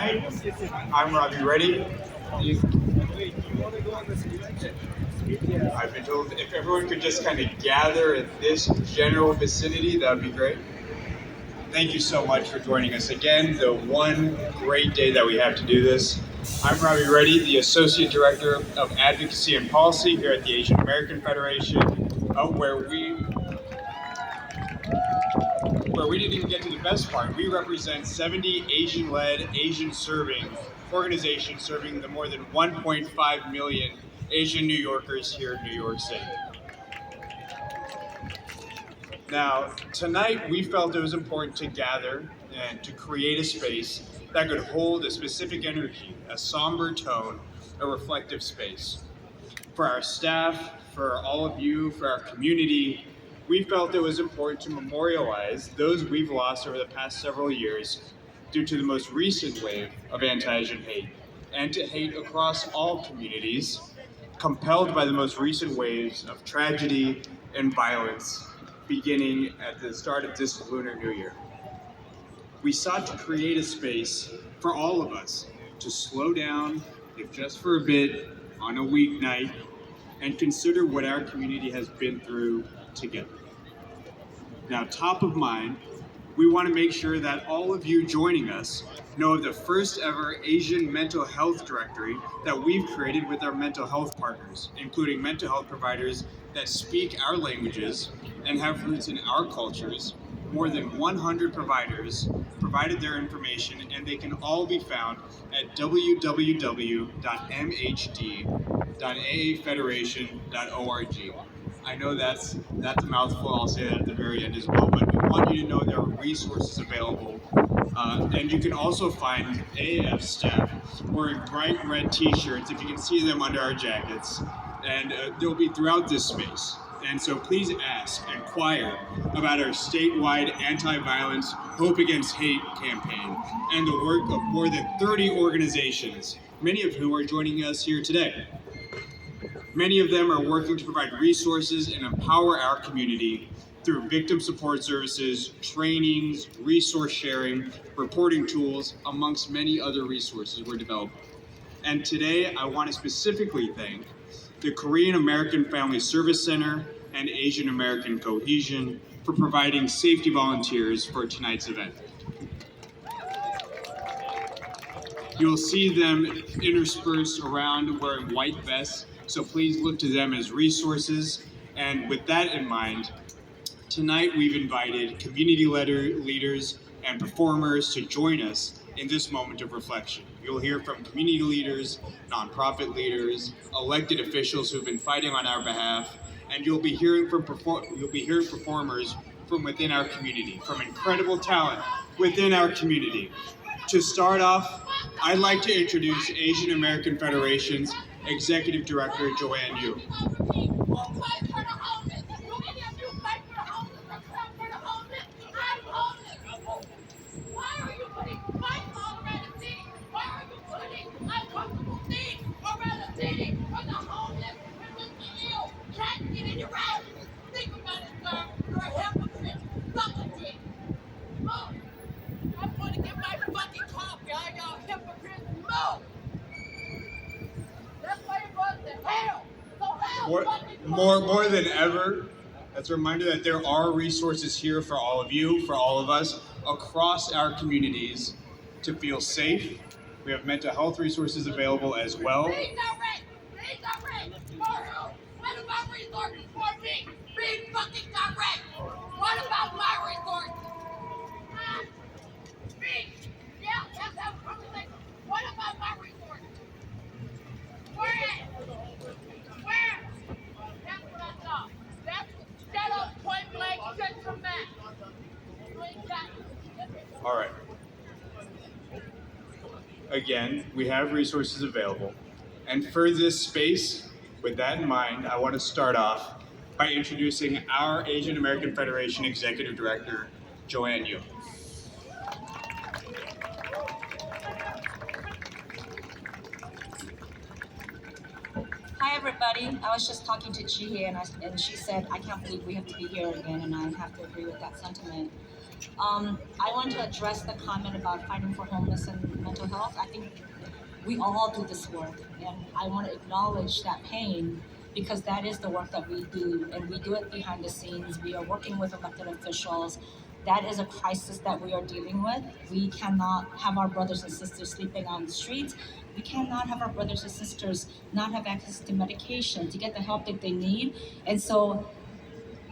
tonight. I'm Robbie. Ready? I've been told if everyone could just kind of gather in this general vicinity, that would be great. Thank you so much for joining us again. The one great day that we have to do this. I'm Robbie Reddy, the Associate Director of Advocacy and Policy here at the Asian American Federation, where we didn't even get to the best part. We represent 70 Asian-led, Asian-serving organizations serving the more than 1.5 million Asian New Yorkers here in New York City. Now, tonight we felt it was important to gather and to create a space that could hold a specific energy, a somber tone, a reflective space. For our staff, for all of you, for our community, we felt it was important to memorialize those we've lost over the past several years due to the most recent wave of anti-Asian hate, and to hate across all communities, compelled by the most recent waves of tragedy and violence beginning at the start of this Lunar New Year. We sought to create a space for all of us to slow down, if just for a bit, on a weeknight, and consider what our community has been through together. Now, top of mind, we want to make sure that all of you joining us know of the first ever Asian mental health directory that we've created with our mental health partners, including mental health providers that speak our languages and have roots in our cultures. More than 100 providers provided their information, and they can all be found at www.mhd.aafederation.org. I know that's a mouthful. I'll say that at the very end as well, but we want you to know there are resources available. And you can also find AAF staff wearing bright red t-shirts, if you can see them under our jackets, and they'll be throughout this space. And so please ask, inquire about our statewide anti-violence, hope against hate campaign and the work of more than 30 organizations, many of whom are joining us here today. Many of them are working to provide resources and empower our community through victim support services, trainings, resource sharing, reporting tools, amongst many other resources we're developing. And today, I want to specifically thank the Korean American Family Service Center and Asian American Cohesion for providing safety volunteers for tonight's event. You'll see them interspersed around wearing white vests, so please look to them as resources. And with that in mind, tonight we've invited community leaders and performers to join us in this moment of reflection. You'll hear from community leaders, nonprofit leaders, elected officials who've been fighting on our behalf, and you'll be hearing performers from within our community, from incredible talent within our community. To start off, I'd like to introduce Asian American Federation's Executive Director, Joanne Yu. More than ever, that's a reminder that there are resources here for all of you, for all of us, across our communities to feel safe. We have mental health resources available as well. Please direct! For who? What about resources for me? Be fucking direct! What about my resources? Me? Yeah, let's have a conversation. What about my resources? Where at? Where? That's what I thought. Shut up, point blank, shut your mouth. You ain't got it. All right. Again, we have resources available. And for this space, with that in mind, I want to start off by introducing our Asian American Federation Executive Director, Joanne Yu. Hi everybody. I was just talking to Chi and she said, I can't believe we have to be here again, and I have to agree with that sentiment. I want to address the comment about fighting for homeless and mental health. I think we all do this work, and I want to acknowledge that pain because that is the work that we do, and we do it behind the scenes. We are working with elected officials. That is a crisis that we are dealing with. We cannot have our brothers and sisters sleeping on the streets. We cannot have our brothers and sisters not have access to medication to get the help that they need. And so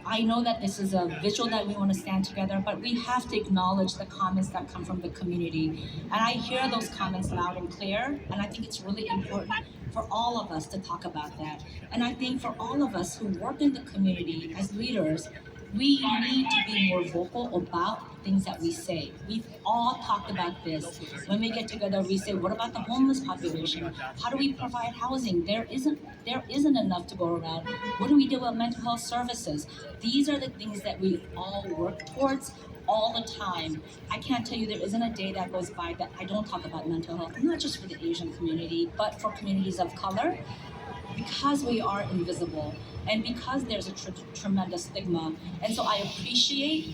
I know that this is a vigil that we want to stand together, but we have to acknowledge the comments that come from the community. And I hear those comments loud and clear, and I think it's really important for all of us to talk about that. And I think for all of us who work in the community as leaders, we need to be more vocal about things that we say. We've all talked about this. When we get together, we say, what about the homeless population? How do we provide housing? There isn't enough to go around. What do we do with mental health services? These are the things that we all work towards all the time. I can't tell you there isn't a day that goes by that I don't talk about mental health, not just for the Asian community, but for communities of color, because we are invisible and because there's a tremendous stigma. And so I appreciate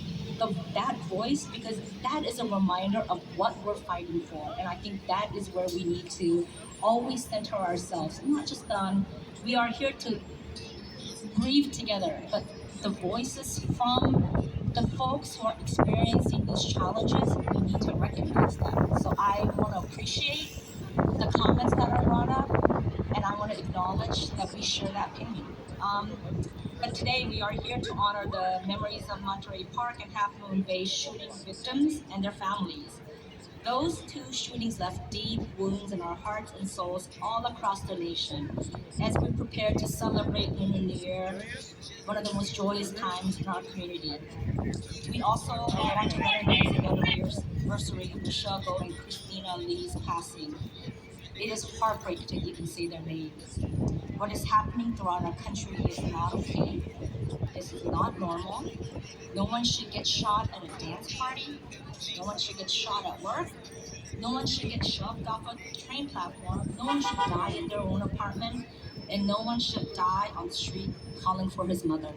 that voice because that is a reminder of what we're fighting for. And I think that is where we need to always center ourselves, not just on, we are here to grieve together, but the voices from the folks who are experiencing these challenges, we need to recognize that. So I want to appreciate the comments that are brought up, and I want to acknowledge that we share that pain. But today we are here to honor the memories of Monterey Park and Half Moon Bay shooting victims and their families. Those two shootings left deep wounds in our hearts and souls all across the nation. As we prepare to celebrate Lunar New Year, one of the most joyous times in our community, we also want to recognize the anniversary of Michelle Go and Christina Lee's passing. It is heartbreaking to even say their names. What is happening throughout our country is not okay. This is not normal. No one should get shot at a dance party. No one should get shot at work. No one should get shoved off a train platform. No one should die in their own apartment. And no one should die on the street calling for his mother.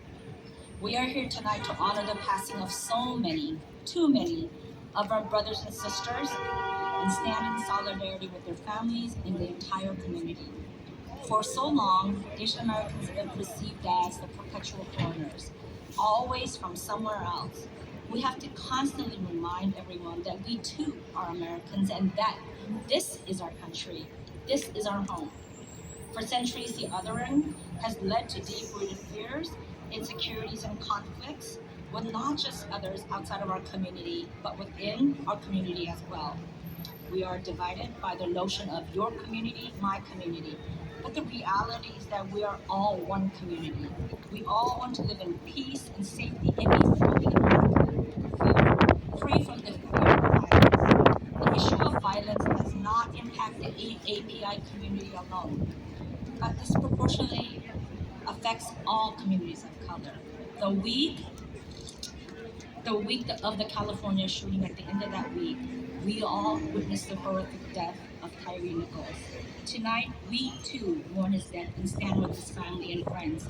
We are here tonight to honor the passing of so many, too many, of our brothers and sisters and stand in solidarity with their families and the entire community. For so long, Asian Americans have been perceived as the perpetual foreigners, always from somewhere else. We have to constantly remind everyone that we too are Americans and that this is our country, this is our home. For centuries, the othering has led to deep-rooted fears, insecurities, and conflicts with not just others outside of our community, but within our community as well. We are divided by the notion of your community, my community. But the reality is that we are all one community. We all want to live in peace and safety and be fully free from the fear of violence. The issue of violence does not impact the API community alone, but disproportionately affects all communities of color. The week of the California shooting, at the end of that week, we all witnessed the horrific death of Tyree Nichols. Tonight, we too mourn his death and stand with his family and friends.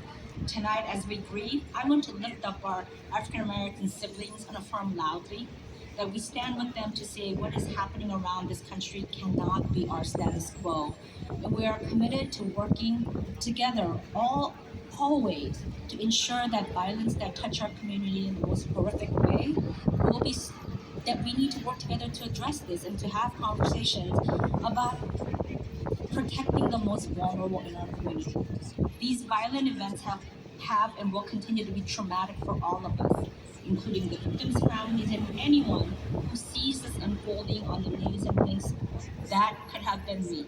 Tonight, as we grieve, I want to lift up our African American siblings and affirm loudly that we stand with them to say what is happening around this country cannot be our status quo. And we are committed to working together always to ensure that violence that touch our community in the most horrific way will be that we need to work together to address this and to have conversations about protecting the most vulnerable in our community. These violent events have and will continue to be traumatic for all of us, including the victims' families and anyone who sees this unfolding on the news and thinks that could have been me.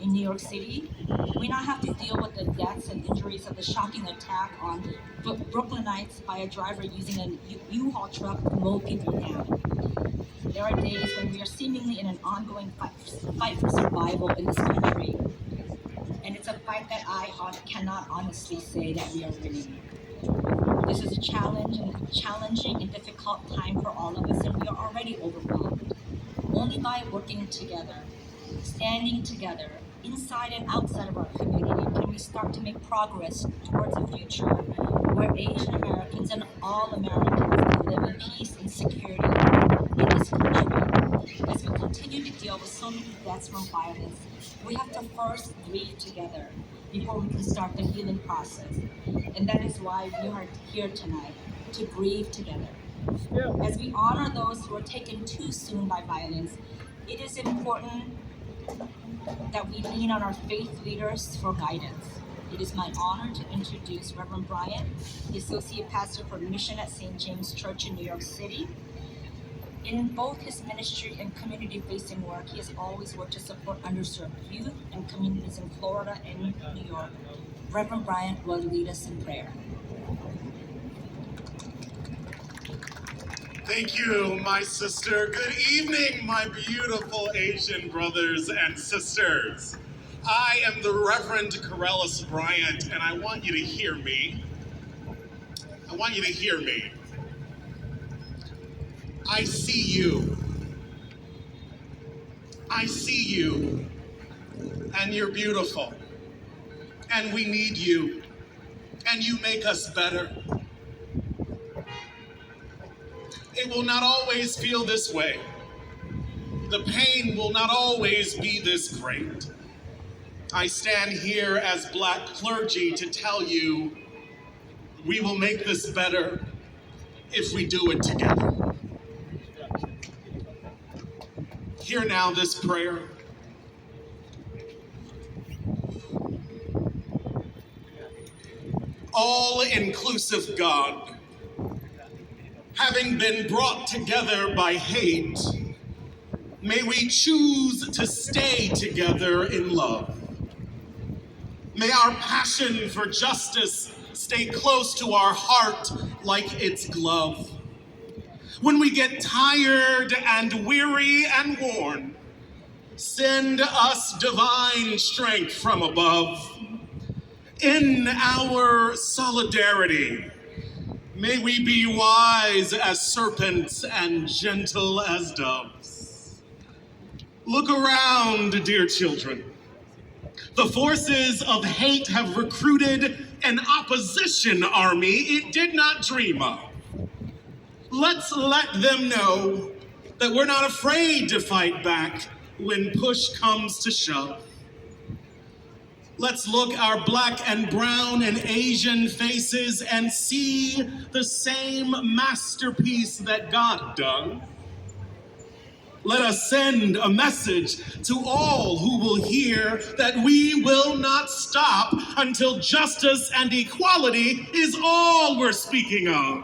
In New York City, we now have to deal with the deaths and injuries of the shocking attack on Brooklynites by a driver using a U-Haul truck to mow people down. There are days when we are seemingly in an ongoing fight for survival in this country, and it's a fight that I cannot honestly say that we are winning. This is a challenging and difficult time for all of us, and we are already overwhelmed. Only by working together, standing together, inside and outside of our community, can we start to make progress towards a future where Asian Americans and all Americans can live in peace and security in this country. as we continue to deal with so many deaths from violence, we have to first grieve together before we can start the healing process. And that is why we are here tonight, to grieve together. As we honor those who are taken too soon by violence, it is important that we lean on our faith leaders for guidance. It is my honor to introduce Reverend Brian, the Associate Pastor for Mission at St. James Church in New York City. In both his ministry and community-facing work, he has always worked to support underserved youth and communities in Florida and New York. Reverend Brian will lead us in prayer. Thank you, my sister. Good evening, my beautiful Asian brothers and sisters. I am the Reverend Corellis Bryant, and I want you to hear me. I want you to hear me. I see you. I see you. And you're beautiful. And we need you. And you make us better. It will not always feel this way. The pain will not always be this great. I stand here as Black clergy to tell you we will make this better if we do it together. Hear now this prayer. All-inclusive God, having been brought together by hate, may we choose to stay together in love. May our passion for justice stay close to our heart like its glove. When we get tired and weary and worn, send us divine strength from above. In our solidarity, may we be wise as serpents and gentle as doves. Look around, dear children. The forces of hate have recruited an opposition army it did not dream of. Let's let them know that we're not afraid to fight back when push comes to shove. Let's look our Black and brown and Asian faces and see the same masterpiece that God done. Let us send a message to all who will hear that we will not stop until justice and equality is all we're speaking of.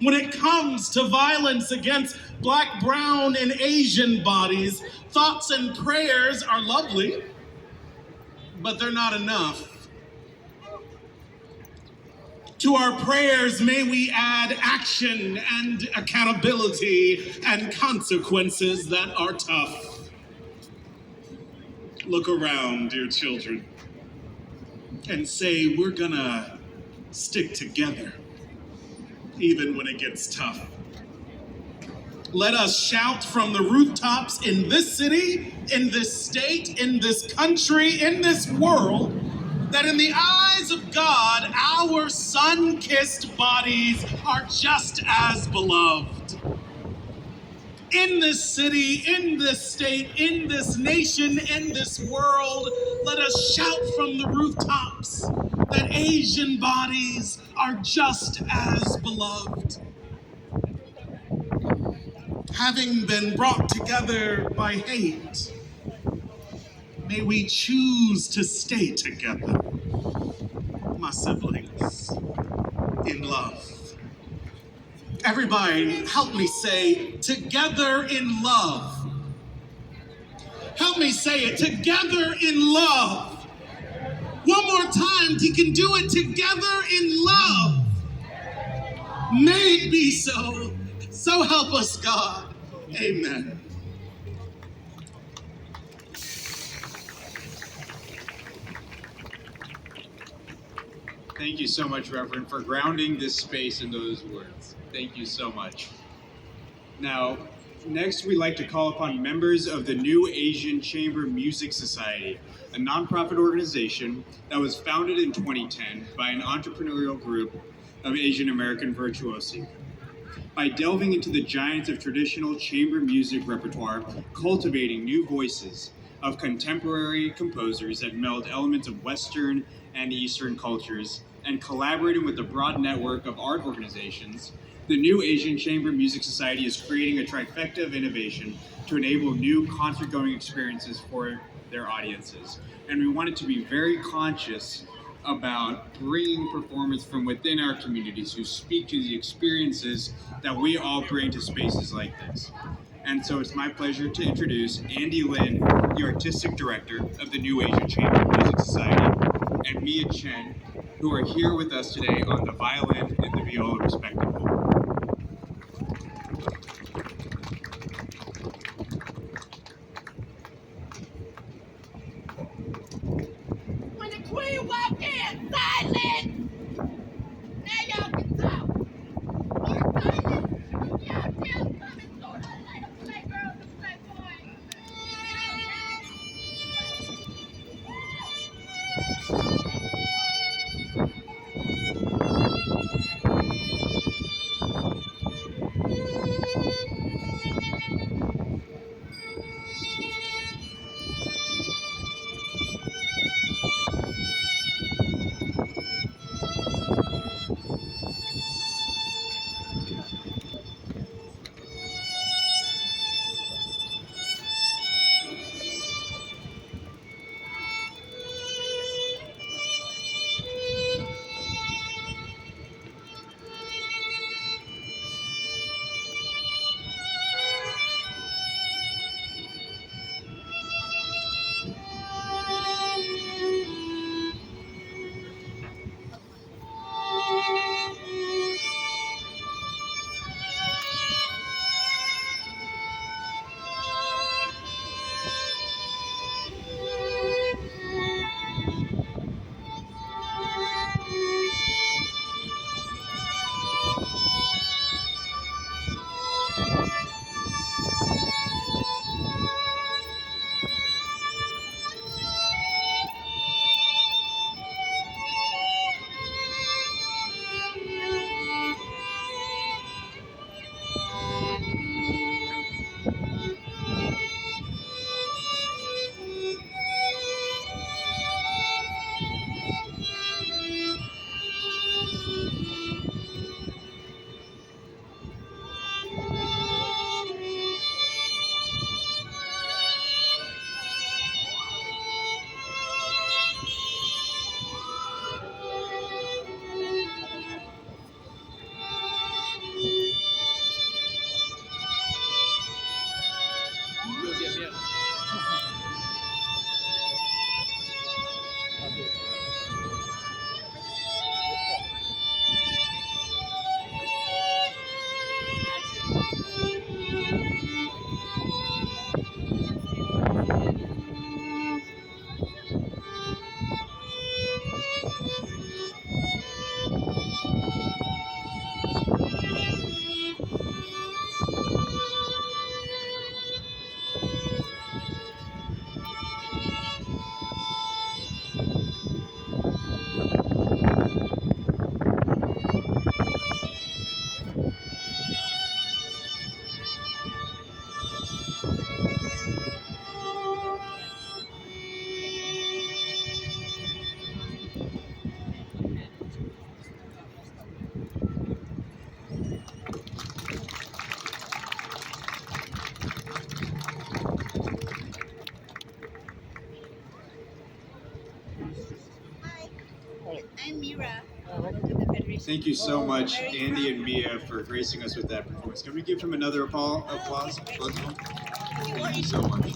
When it comes to violence against Black, brown, and Asian bodies, thoughts and prayers are lovely, but they're not enough. To our prayers, may we add action and accountability and consequences that are tough. Look around, dear children, and say we're gonna stick together, even when it gets tough. Let us shout from the rooftops in this city, in this state, in this country, in this world, that in the eyes of God, our sun-kissed bodies are just as beloved. In this city, in this state, in this nation, in this world, let us shout from the rooftops that Asian bodies are just as beloved. Having been brought together by hate, may we choose to stay together, my siblings, in love. Everybody, help me say, together in love. Help me say it, together in love. One more time, you can do it, together in love. May it be so. So help us, God. Amen. Thank you so much, Reverend, for grounding this space in those words. Thank you so much. Now, next we'd like to call upon members of the New Asian Chamber Music Society, a nonprofit organization that was founded in 2010 by an entrepreneurial group of Asian American virtuosi. by delving into the giants of traditional chamber music repertoire, cultivating new voices of contemporary composers that meld elements of Western and Eastern cultures, and collaborating with a broad network of art organizations, the New Asian Chamber Music Society is creating a trifecta of innovation to enable new concert-going experiences for their audiences. And we wanted to be very conscious about bringing performers from within our communities who speak to the experiences that we all bring to spaces like this. And so it's my pleasure to introduce Andy Lin, the Artistic Director of the New Asian Chamber Music Society, and Mia Chen, who are here with us today on the violin and the viola, respectively. When the queen walk in, silence! Now y'all can talk. More silence. Y'all still coming sort of like a playgirl to playboy. I'm Mira. Thank you so much, Andy and Mia, for gracing us with that performance. Can we give them another applause? Both of them? Thank you so much.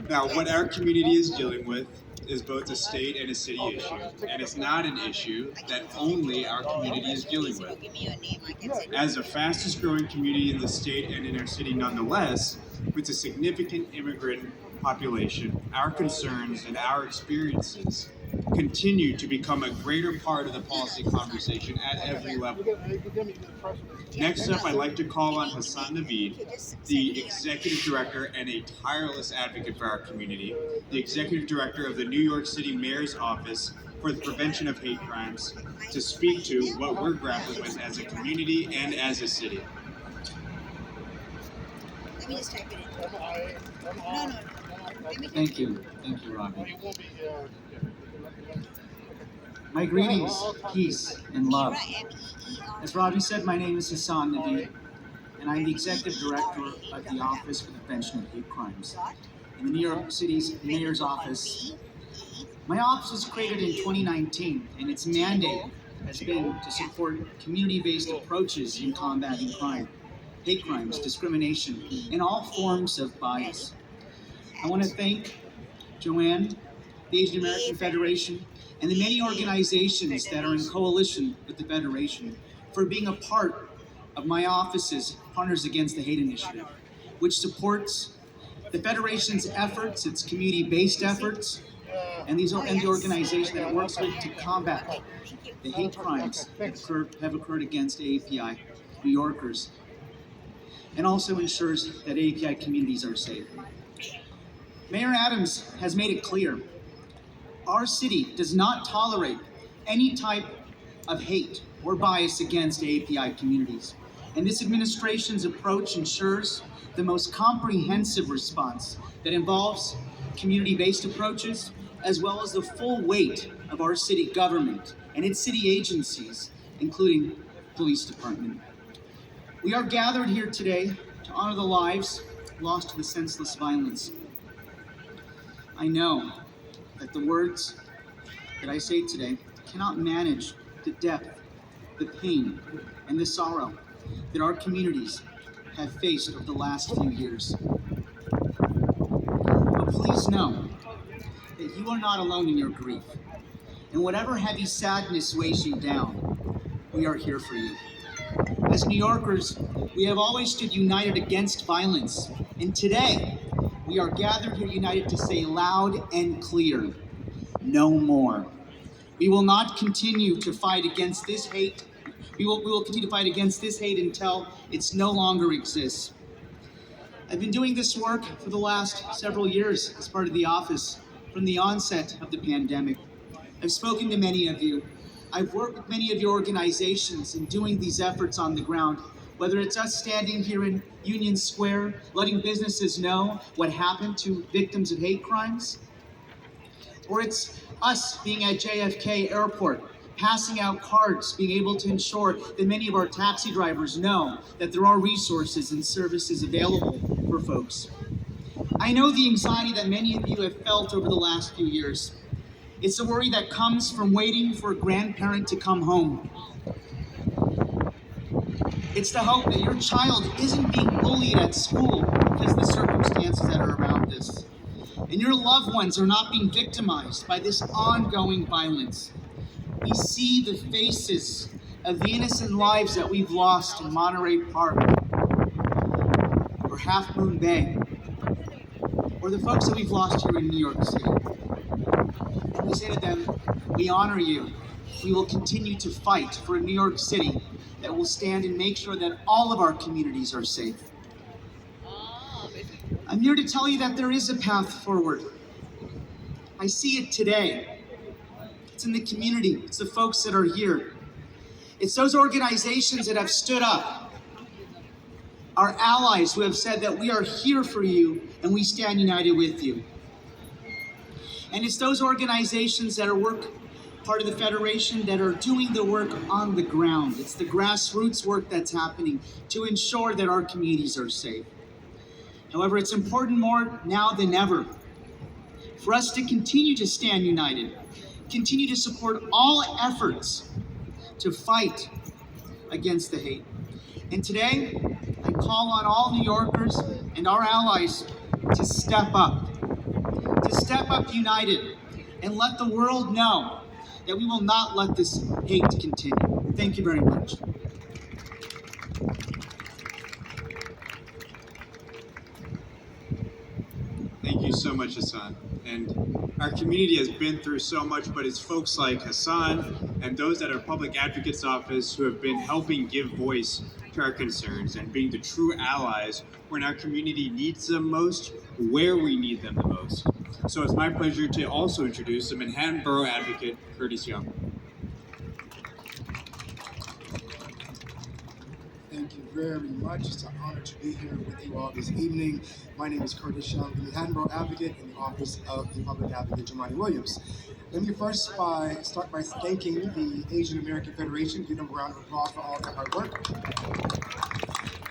Now, what our community is dealing with is both a state and a city issue, and it's not an issue that only our community is dealing with. As the fastest growing community in the state and in our city nonetheless, with a significant immigrant population, our concerns and our experiences continue to become a greater part of the policy conversation at every level. Next up, I'd like to call on Hassan Naveed, the Executive Director and a tireless advocate for our community, the Executive Director of the New York City Mayor's Office for the prevention of hate crimes to speak to what we're grappling with as a community and as a city. Let me just type it in. No. Let me Thank you, Robbie. My greetings, peace, and love. M-E-E-R. As Robbie said, my name is Hassan Nabi, and I'm the Executive Director of the Office for the Prevention of Hate Crimes in the New York City's Mayor's Office. My office was created in 2019, and its mandate has been to support community-based approaches in combating crime, hate crimes, discrimination, and all forms of bias. I want to thank Joanne, the Asian American Federation, and the many organizations that are in coalition with the Federation for being a part of my office's Partners Against the Hate Initiative, which supports the Federation's efforts, its community-based efforts, and the organization that works with to combat the hate crimes that have occurred against AAPI New Yorkers, and also ensures that AAPI communities are safe. Mayor Adams has made it clear, our city does not tolerate any type of hate or bias against AAPI communities. And this administration's approach ensures the most comprehensive response that involves community-based approaches, as well as the full weight of our city government and its city agencies, including police department. We are gathered here today to honor the lives lost to the senseless violence. I know that the words that I say today cannot manage the depth, the pain, and the sorrow that our communities have faced over the last few years. But please know that you are not alone in your grief. And whatever heavy sadness weighs you down, we are here for you. As New Yorkers, we have always stood united against violence. And today, we are gathered here united to say loud and clear, no more. We will not continue to fight against this hate. We will continue to fight against this hate until it no longer exists. I've been doing this work for the last several years as part of the office from the onset of the pandemic. I've spoken to many of you. I've worked with many of your organizations in doing these efforts on the ground, whether it's us standing here in Union Square, letting businesses know what happened to victims of hate crimes, or it's us being at JFK Airport, passing out cards, being able to ensure that many of our taxi drivers know that there are resources and services available for folks. I know the anxiety that many of you have felt over the last few years. It's a worry that comes from waiting for a grandparent to come home. It's the hope that your child isn't being bullied at school because of the circumstances that are around this. And your loved ones are not being victimized by this ongoing violence. We see the faces of the innocent lives that we've lost in Monterey Park, or Half Moon Bay, or the folks that we've lost here in New York City. And we say to them, we honor you. We will continue to fight for a New York City that will stand and make sure that all of our communities are safe. I'm here to tell you that there is a path forward. I see it today. It's in the community. It's the folks that are here. It's those organizations that have stood up. Our allies who have said that we are here for you and we stand united with you. And it's those organizations that are part of the Federation that are doing the work on the ground. It's the grassroots work that's happening to ensure that our communities are safe. However, it's important more now than ever for us to continue to stand united, continue to support all efforts to fight against the hate. And today, I call on all New Yorkers and our allies to step up united and let the world know that we will not let this hate continue. Thank you very much. Thank you so much, Hassan. And our community has been through so much, but it's folks like Hassan and those at our public advocate's office who have been helping give voice to our concerns and being the true allies when our community needs them most, where we need them the most. So it's my pleasure to also introduce the Manhattan Borough Advocate, Curtis Young. Thank you very much. It's an honor to be here with you all this evening. My name is Curtis Young, the Manhattan Borough Advocate in the office of the Public Advocate Jemani Williams. Let me first start by thanking the Asian American Federation, give them a round of applause for all their hard work.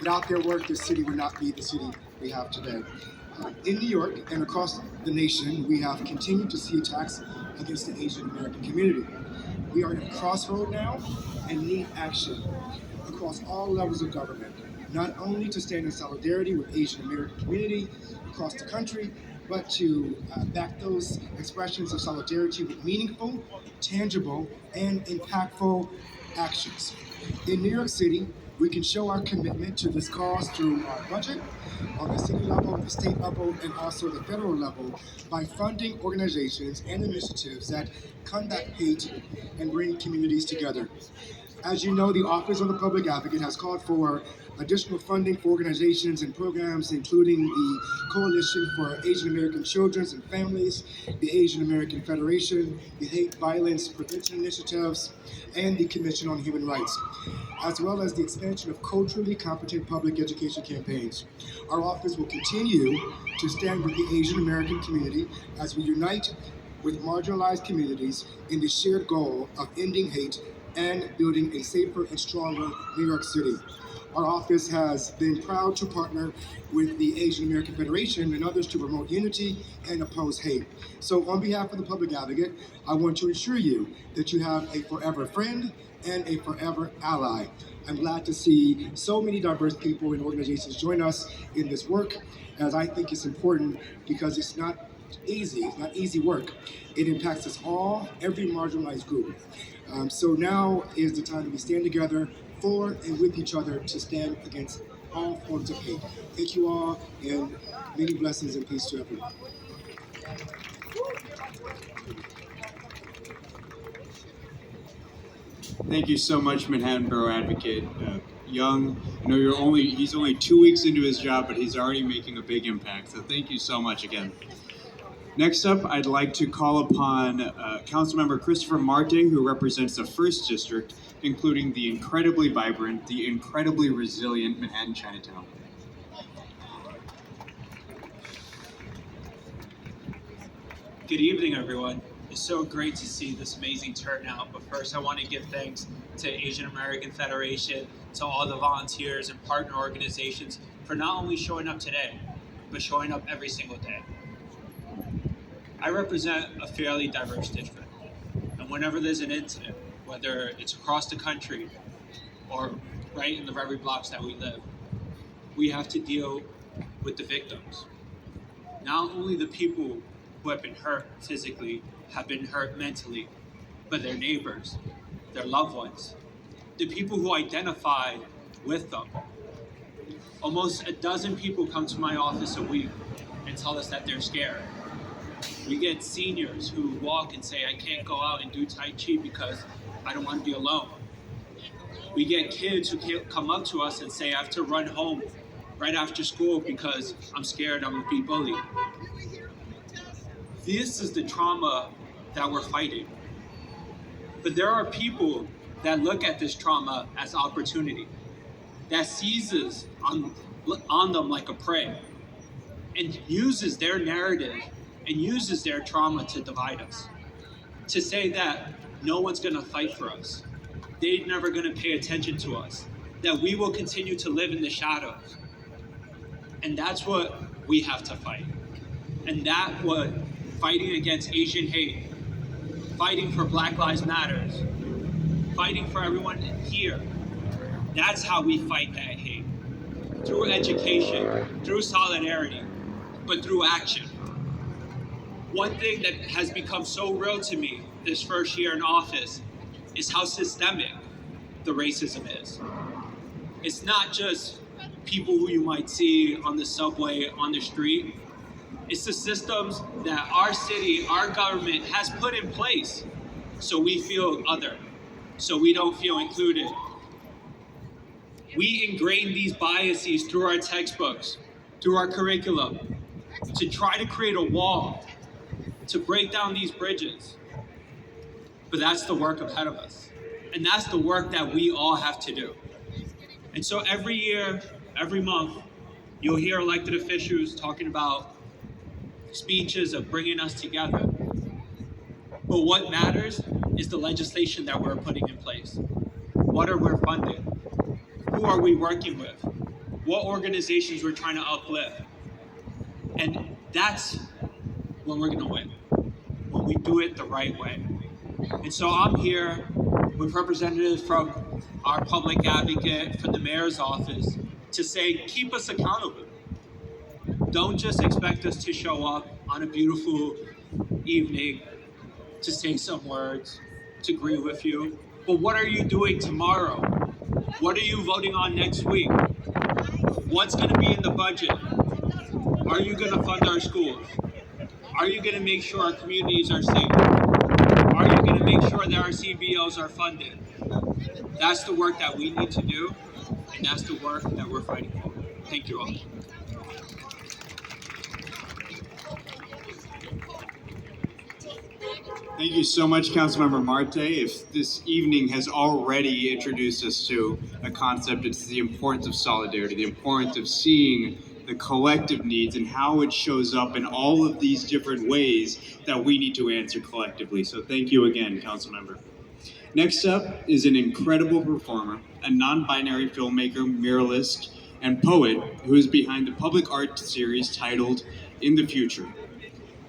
Without their work, this city would not be the city we have today. In New York and across the nation, we have continued to see attacks against the Asian American community. We are at a crossroad now and need action across all levels of government, not only to stand in solidarity with Asian American community across the country, but to back those expressions of solidarity with meaningful, tangible, and impactful actions. In New York City, we can show our commitment to this cause through our budget on the city level, the state level, and also the federal level by funding organizations and initiatives that combat hate and bring communities together. As you know, the Office of the Public Advocate has called for additional funding for organizations and programs, including the Coalition for Asian American Children and Families, the Asian American Federation, the Hate Violence Prevention Initiatives, and the Commission on Human Rights, as well as the expansion of culturally competent public education campaigns. Our office will continue to stand with the Asian American community as we unite with marginalized communities in the shared goal of ending hate and building a safer and stronger New York City. Our office has been proud to partner with the Asian American Federation and others to promote unity and oppose hate. So on behalf of the Public Advocate, I want to assure you that you have a forever friend and a forever ally. I'm glad to see so many diverse people and organizations join us in this work, as I think it's important because it's not easy work. It impacts us all, every marginalized group. So now is the time that we stand together for and with each other to stand against all forms of hate. Thank you all, and many blessings and peace to everyone. Thank you so much, Manhattan Borough Advocate Young. I know he's only 2 weeks into his job, but he's already making a big impact. So thank you so much again. Next up, I'd like to call upon Councilmember Christopher Marte, who represents the 1st District, including the incredibly vibrant, the incredibly resilient Manhattan Chinatown. Good evening, everyone. It's so great to see this amazing turnout. But first, I want to give thanks to Asian American Federation, to all the volunteers and partner organizations for not only showing up today, but showing up every single day. I represent a fairly diverse district, and whenever there's an incident, whether it's across the country or right in the very blocks that we live, we have to deal with the victims. Not only the people who have been hurt physically, have been hurt mentally, but their neighbors, their loved ones, the people who identify with them. Almost a dozen people come to my office a week and tell us that they're scared. We get seniors who walk and say, I can't go out and do Tai Chi because I don't want to be alone. We get kids who come up to us and say, I have to run home right after school because I'm scared I'm going to be bullied. This is the trauma that we're fighting. But there are people that look at this trauma as opportunity, that seizes on them like a prey, and uses their narrative and uses their trauma to divide us, to say that no one's gonna fight for us, they're never gonna pay attention to us, that we will continue to live in the shadows. And that's what we have to fight. And that's what fighting against Asian hate, fighting for Black Lives Matters, fighting for everyone here, that's how we fight that hate. Through education, through solidarity, but through action. One thing that has become so real to me this first year in office is how systemic the racism is. It's not just people who you might see on the subway, on the street. It's the systems that our city, our government has put in place so we feel other, so we don't feel included. We ingrain these biases through our textbooks, through our curriculum, to try to create a wall to break down these bridges. But that's the work ahead of us. And that's the work that we all have to do. And so every year, every month, you'll hear elected officials talking about speeches of bringing us together. But what matters is the legislation that we're putting in place. What are we funding? Who are we working with? What organizations we're trying to uplift? And that's when we're gonna win, when we do it the right way. And so I'm here with representatives from our public advocate, from the mayor's office, to say, keep us accountable. Don't just expect us to show up on a beautiful evening to say some words, to agree with you. But what are you doing tomorrow? What are you voting on next week? What's going to be in the budget? Are you going to fund our schools? Are you going to make sure our communities are safe? Are you going to make sure that our CBOs are funded? That's the work that we need to do, and that's the work that we're fighting for. Thank you all. Thank you so much, Councilmember Marte. If this evening has already introduced us to a concept, it's the importance of solidarity, the importance of seeing the collective needs and how it shows up in all of these different ways that we need to answer collectively. So thank you again, Councilmember. Next up is an incredible performer, a non-binary filmmaker, muralist, and poet who is behind the public art series titled In the Future,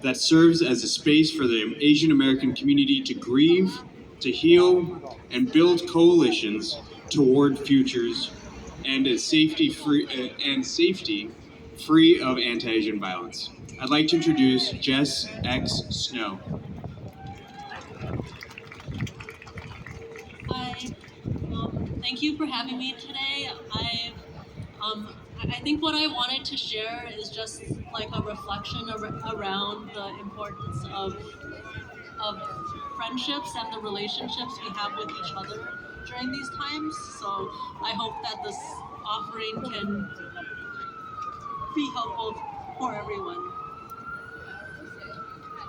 that serves as a space for the Asian American community to grieve, to heal, and build coalitions toward futures and a safety free of anti-Asian violence. I'd like to introduce Jess X. Snow. Hi, thank you for having me today. I think what I wanted to share is just like a reflection around the importance of friendships and the relationships we have with each other during these times. So I hope that this offering can be helpful for everyone.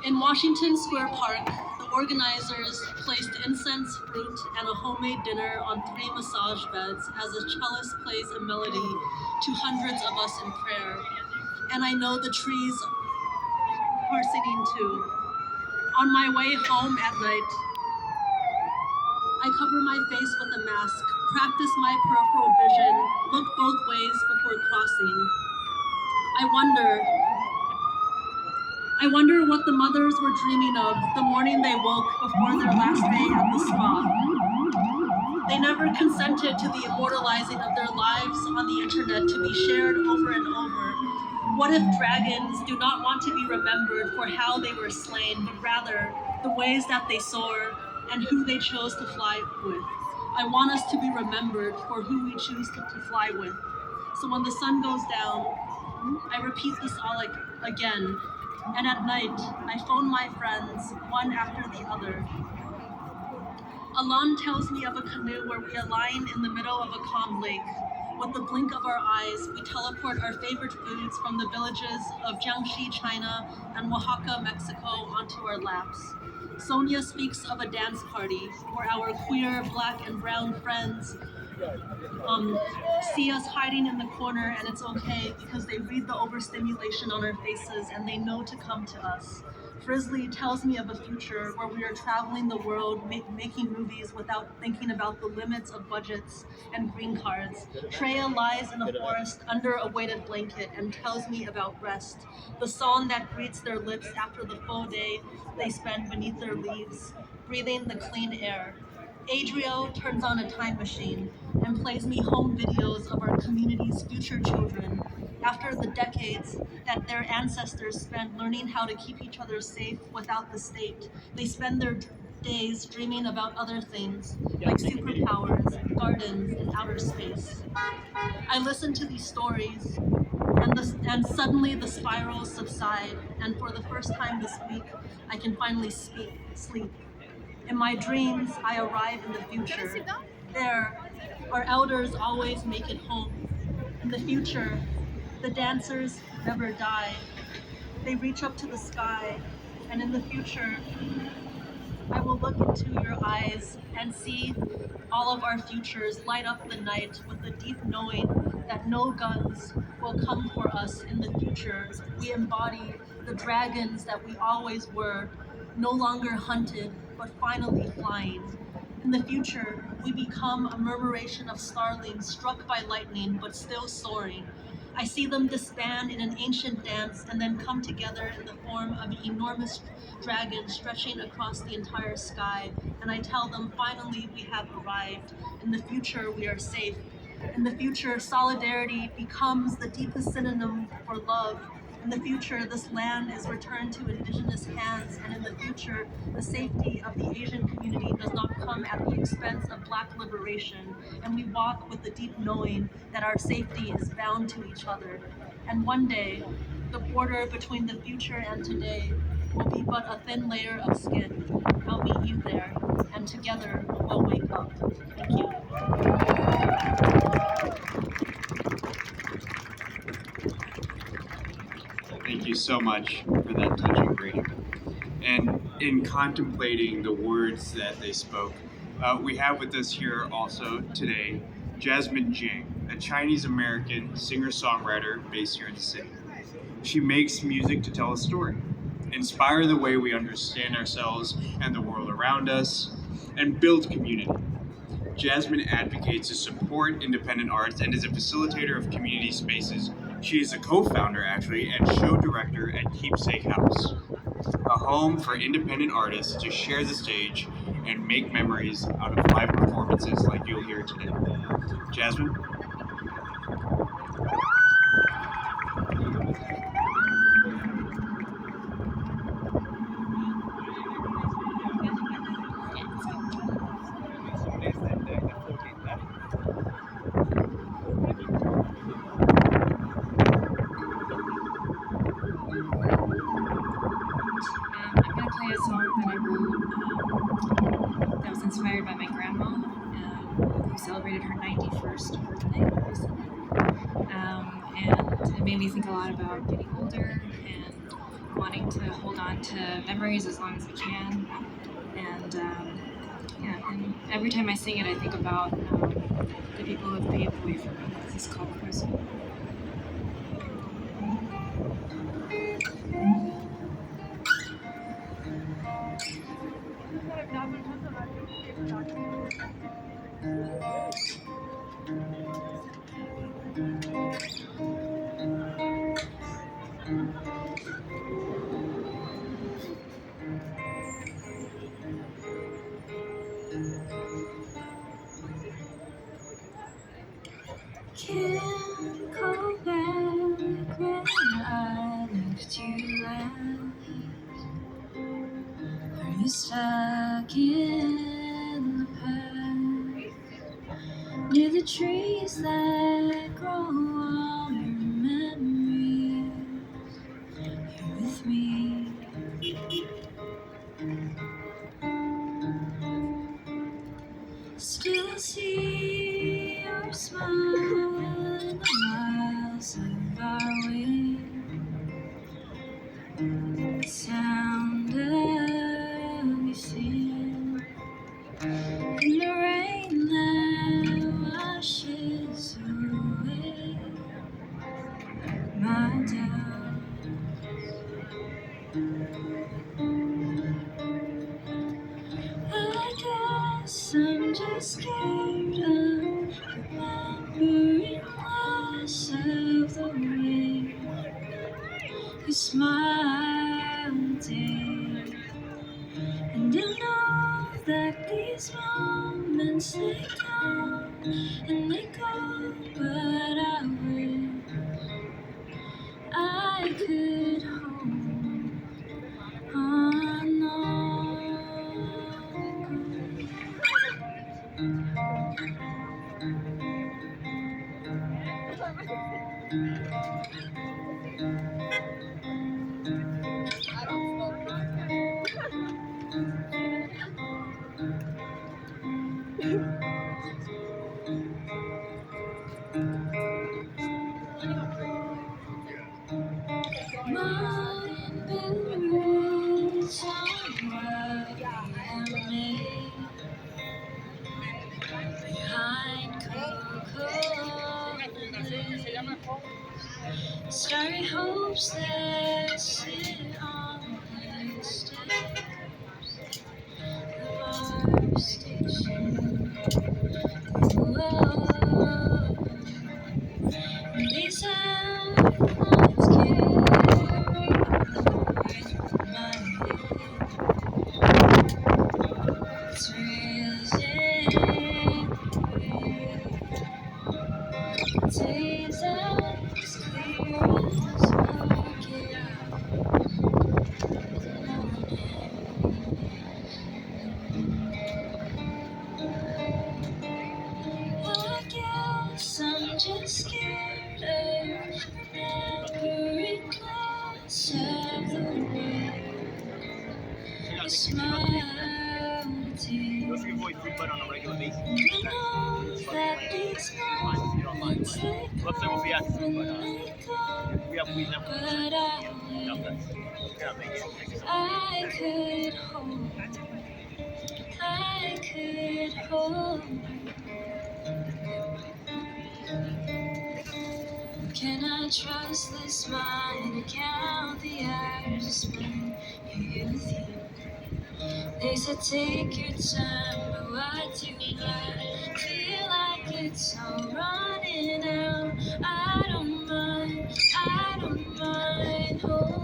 In Washington Square Park, the organizers placed incense, fruit, and a homemade dinner on 3 massage beds as a cellist plays a melody to hundreds of us in prayer. And I know the trees are singing too. On my way home at night, I cover my face with a mask, practice my peripheral vision, look both ways before crossing. I wonder what the mothers were dreaming of the morning they woke before their last day at the spa. They never consented to the immortalizing of their lives on the internet to be shared over and over. What if dragons do not want to be remembered for how they were slain, but rather the ways that they soar and who they chose to fly with? I want us to be remembered for who we choose to fly with. So when the sun goes down, I repeat this all again. And at night, I phone my friends, one after the other. Alon tells me of a canoe where we align in the middle of a calm lake. With the blink of our eyes, we teleport our favorite foods from the villages of Jiangxi, China, and Oaxaca, Mexico, onto our laps. Sonia speaks of a dance party where our queer, black, and brown friends see us hiding in the corner, and it's okay because they read the overstimulation on our faces and they know to come to us. Frizzly tells me of a future where we are traveling the world, making movies without thinking about the limits of budgets and green cards. Treya lies in a forest under a weighted blanket and tells me about rest, the song that greets their lips after the full day they spend beneath their leaves, breathing the clean air. Adrio turns on a time machine and plays me home videos of our community's future children. After the decades that their ancestors spent learning how to keep each other safe without the state, they spend their days dreaming about other things, like superpowers, gardens, and outer space. I listen to these stories, and suddenly the spirals subside, and for the first time this week, I can finally sleep. In my dreams, I arrive in the future. There, our elders always make it home. In the future, the dancers never die. They reach up to the sky, And in the future, I will look into your eyes and see all of our futures light up the night with the deep knowing that no guns will come for us in the future. We embody the dragons that we always were, no longer hunted, but finally flying. In the future, we become a murmuration of starlings struck by lightning, but still soaring. I see them disband in an ancient dance and then come together in the form of an enormous dragon stretching across the entire sky. And I tell them, finally, we have arrived. In the future, we are safe. In the future, solidarity becomes the deepest synonym for love. In the future, this land is returned to indigenous hands, and in the future, the safety of the Asian community does not come at the expense of Black liberation, and we walk with the deep knowing that our safety is bound to each other. And one day, the border between the future and today will be but a thin layer of skin. I'll meet you there, and together we'll wake up. Thank you. Thank you so much for that touching reading. And in contemplating the words that they spoke, we have with us here also today Jasmine Jing, a Chinese American singer songwriter based here in the city. She makes music to tell a story, inspire the way we understand ourselves and the world around us, and build community. Jasmine advocates to support independent arts and is a facilitator of community spaces. She is a co-founder, actually, and show director at Keepsake House, a home for independent artists to share the stage and make memories out of live performances like you'll hear today. Jasmine? I'm going to play a song that I wrote that was inspired by my grandma, who celebrated her 91st birthday recently. And it made me think a lot about getting older and wanting to hold on to memories as long as we can. And and every time I sing it, I think about the people who have paved the way for me. This is called Present. Can't go back when I left you last. Are you stuck in the past? Near the trees that grow on your memories. Here with me. Still see your smile in the miles of our way. The sound of your sin in the rain that washes away my doubt. I guess I'm just scared of remembering less of the way you smiled, dear. And I know that these moments they come and they go, but I wish I could hold on longer. hopes that sit on the steps of our station. Whoa. These headlines carry my days as clear as I guess I'm just scared of remembering close of the way you smile to. I know that these moments they come and they go, but I could hold, I could hold. Can I trust this mind to count the hours when you're with you? They said take your time, but what do I feel like it's all running out? I don't mind holding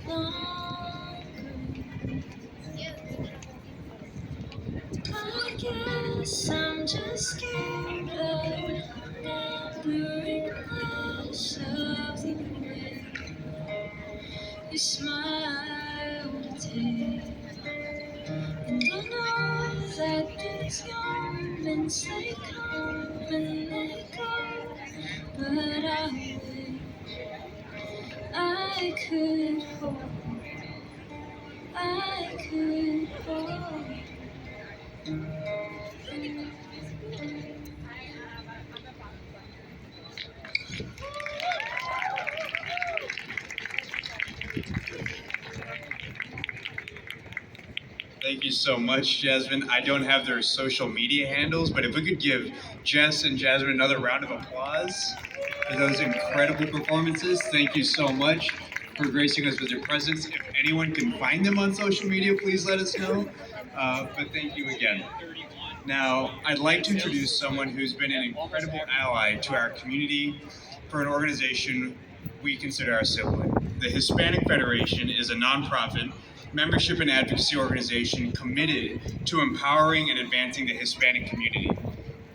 on longer. I guess I'm just scared of remembering less of the way you smile today. And I know that these moments they come and they go, but I could hold, I could hold. Thank you so much, Jasmine. I don't have their social media handles, but if we could give Jess and Jasmine another round of applause for those incredible performances. Thank you so much for gracing us with your presence. If anyone can find them on social media, please let us know. But thank you again. Now, I'd like to introduce someone who's been an incredible ally to our community for an organization we consider our sibling. The Hispanic Federation is a nonprofit membership and advocacy organization committed to empowering and advancing the Hispanic community.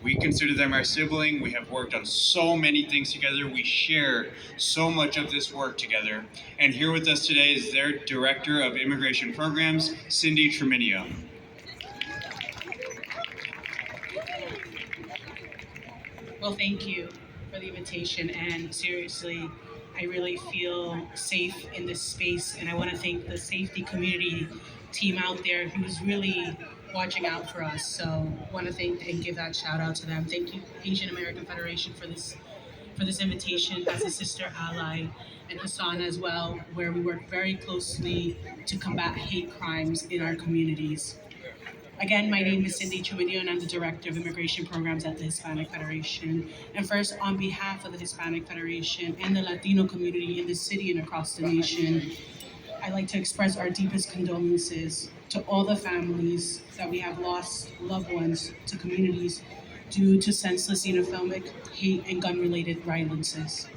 We consider them our sibling. We have worked on so many things together. We share so much of this work together. And here with us today is their Director of Immigration Programs, Cindy Treminio. Well, thank you for the invitation, and seriously, I really feel safe in this space, and I want to thank the safety community team out there who's really watching out for us. So I want to thank and give that shout out to them. Thank you, Asian American Federation, for this invitation as a sister ally, and Hassan as well, where we work very closely to combat hate crimes in our communities. Again, my name is Cindy Treminio, and I'm the Director of Immigration Programs at the Hispanic Federation. And first, on behalf of the Hispanic Federation and the Latino community in the city and across the nation, I'd like to express our deepest condolences to all the families that we have lost loved ones to communities due to senseless xenophobic, hate, and gun-related violences.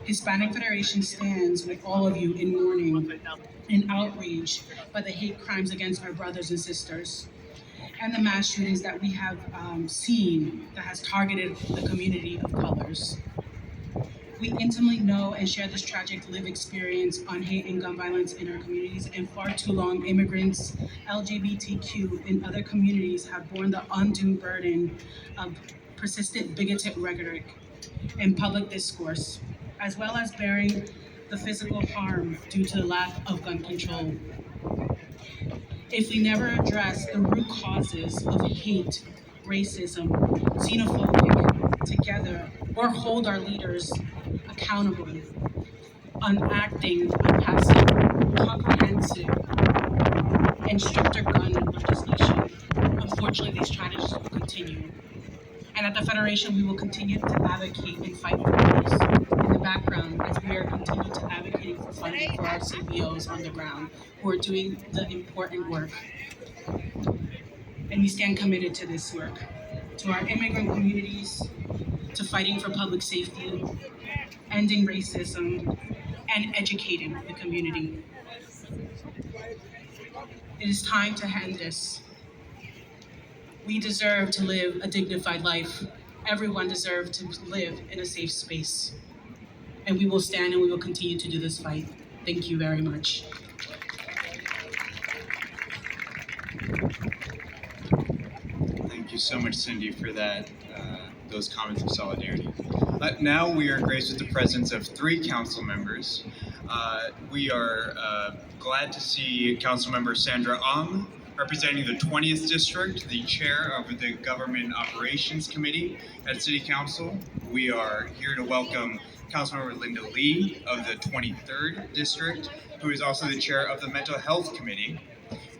Hispanic Federation stands with all of you in mourning and outrage by the hate crimes against our brothers and sisters, and the mass shootings that we have seen that has targeted the community of colors. We intimately know and share this tragic lived experience on hate and gun violence in our communities, and far too long immigrants, LGBTQ, and other communities have borne the undue burden of persistent bigoted rhetoric and public discourse, as well as bearing the physical harm due to the lack of gun control. If we never address the root causes of hate, racism, xenophobic together, or hold our leaders accountable on acting on passive, comprehensive, and stricter gun legislation, unfortunately these tragedies will continue. And at the Federation, we will continue to advocate and fight for those in the background as we are continuing to advocate for funding for our CBOs on the ground who are doing the important work. And we stand committed to this work, to our immigrant communities, to fighting for public safety, ending racism, and educating the community. It is time to end this. We deserve to live a dignified life. Everyone deserves to live in a safe space. And we will stand and we will continue to do this fight. Thank you very much. Thank you so much, Cindy, for that, those comments of solidarity. Now we are graced with the presence of 3 council members. We are glad to see Councilmember Sandra Ong, representing the 20th District, the chair of the Government Operations Committee at City Council. We are here to welcome Councilmember Linda Lee of the 23rd District, who is also the chair of the Mental Health Committee.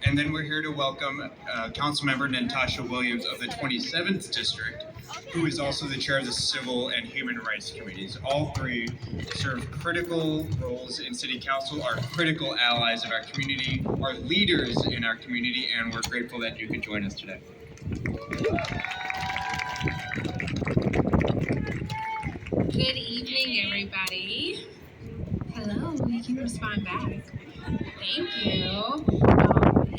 And then we're here to welcome Councilmember Natasha Williams of the 27th District, who is also the chair of the Civil and Human Rights Committees. All 3 serve critical roles in City Council, are critical allies of our community, are leaders in our community, and we're grateful that you could join us today. Good evening, everybody. Hello, you can respond back. Thank you.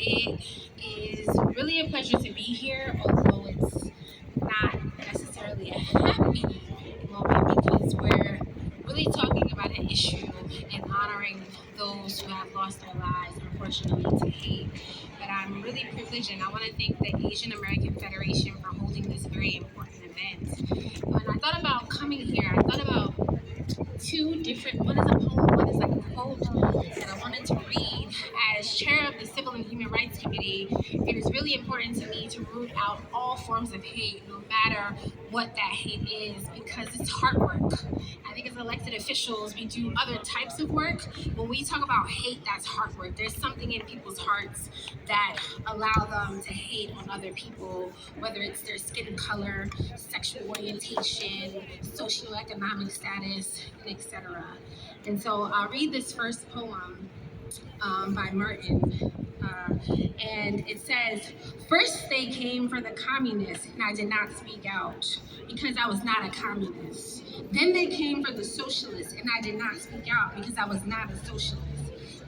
It is really a pleasure to be here, although it's not necessarily a happy moment because we're really talking about an issue and honoring those who have lost their lives, unfortunately, to hate. But I'm really privileged, and I want to thank the Asian American Federation for holding this very important event. When I thought about coming here, I thought about 2 different, one is a poem, one is like a quote that I wanted to read. As chair of the Civil and Human Rights Committee, it is really important to me to root out all forms of hate, no matter what that hate is, because it's hard work. I think as elected officials, we do other types of work. When we talk about hate, that's hard work. There's something in people's hearts that allow them to hate on other people, whether it's their skin color, sexual orientation, socioeconomic status, etc. And so I'll read this first poem by Merton. And it says, "First they came for the communists, and I did not speak out because I was not a communist. Then they came for the socialists, and I did not speak out because I was not a socialist.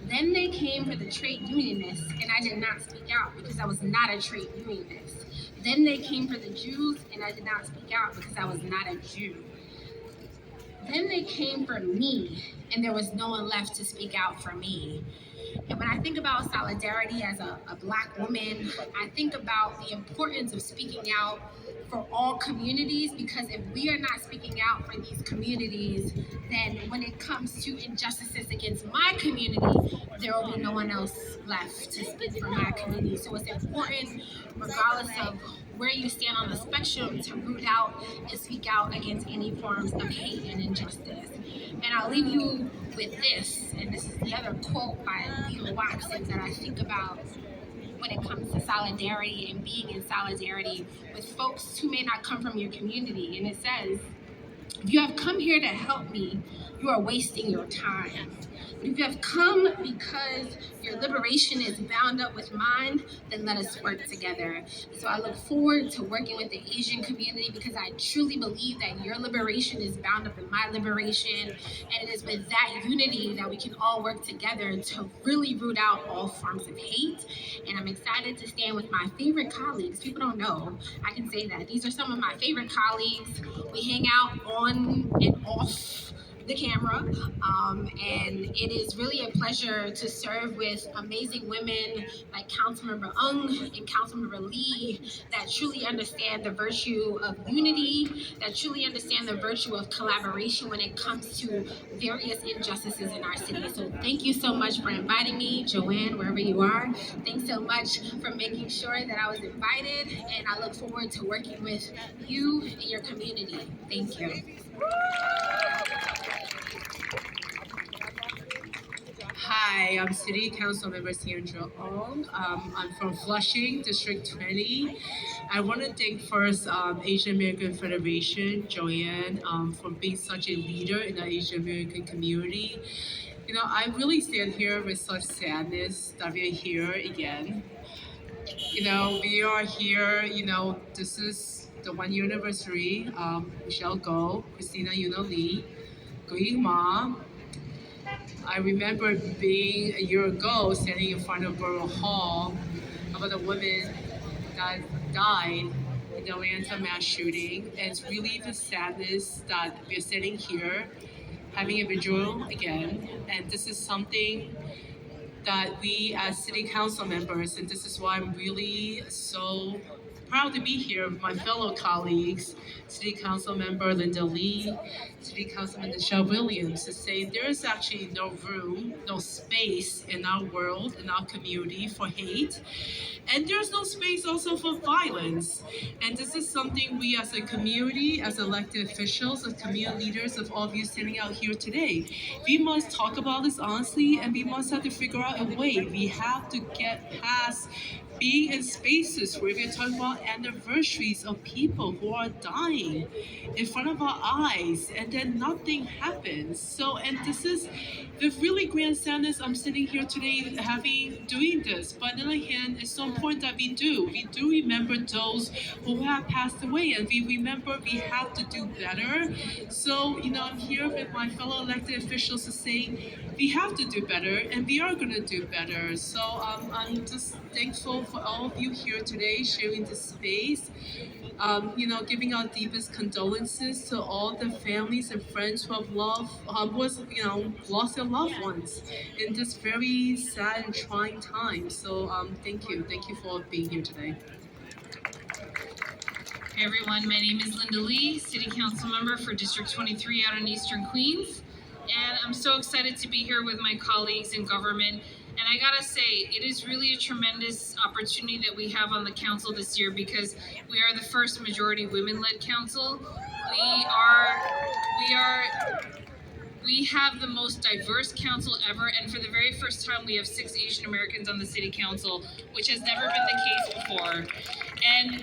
Then they came for the trade unionists, and I did not speak out because I was not a trade unionist. Then they came for the Jews, and I did not speak out because I was not a Jew. Then they came for me, and there was no one left to speak out for me." And when I think about solidarity as a Black woman, I think about the importance of speaking out for all communities, because if we are not speaking out for these communities, then when it comes to injustices against my community, there will be no one else left to speak for my community. So it's important, regardless of where you stand on the spectrum, to root out and speak out against any forms of hate and injustice. And I'll leave you with this, and this is the other quote by Leo Watson that I think about when it comes to solidarity and being in solidarity with folks who may not come from your community. And it says, "If you have come here to help me, you are wasting your time. But if you have come because your liberation is bound up with mine, then let us work together." So I look forward to working with the Asian community because I truly believe that your liberation is bound up in my liberation. And it is with that unity that we can all work together to really root out all forms of hate. And I'm excited to stand with my favorite colleagues. People don't know, I can say that. These are some of my favorite colleagues. We hang out on and off the camera, and it is really a pleasure to serve with amazing women like Councilmember Ung and Councilmember Lee that truly understand the virtue of unity, that truly understand the virtue of collaboration when it comes to various injustices in our city. So thank you so much for inviting me, Joanne, wherever you are. Thanks so much for making sure that I was invited, and I look forward to working with you and your community. Thank you. Hi, I'm City Council Member Sandra Ong. I'm from Flushing, District 20. I want to thank first Asian American Federation, Joanne, for being such a leader in the Asian American community. You know, I really stand here with such sadness that we are here again. You know, we are here, you know, this is the 1 year anniversary. Michelle Go, Christina Yuna Lee, Grieving Ma. I remember being a year ago standing in front of Borough Hall about a woman that died in the Atlanta mass shooting. And it's really the sadness that we're sitting here having a vigil again. And this is something that we as city council members, and this is why I'm really so proud to be here with my fellow colleagues, City Council Member Linda Lee, City Councilman Michelle Williams, to say there is actually no room, no space in our world, in our community for hate. And there's no space also for violence. And this is something we as a community, as elected officials, as community leaders, of all of you standing out here today, we must talk about this honestly, and we must have to figure out a way. We have to get past being in spaces where we're talking about anniversaries of people who are dying in front of our eyes, and then nothing happens. So, and this is the really grand sadness I'm sitting here today doing this. But on the other hand, it's so important that we do remember those who have passed away, and we remember we have to do better. So, you know, I'm here with my fellow elected officials to say we have to do better, and we are going to do better. So I'm just thankful for all of you here today sharing this space. You know, giving our deepest condolences to all the families and friends who have lost their loved ones in this very sad and trying time. So thank you for being here today. Hey everyone, my name is Linda Lee, City Council Member for District 23 out in Eastern Queens. And I'm so excited to be here with my colleagues in government. And I gotta say, it is really a tremendous opportunity that we have on the council this year because we are the first majority women-led council. We have the most diverse council ever, and for the very first time, we have 6 Asian Americans on the city council, which has never been the case before. And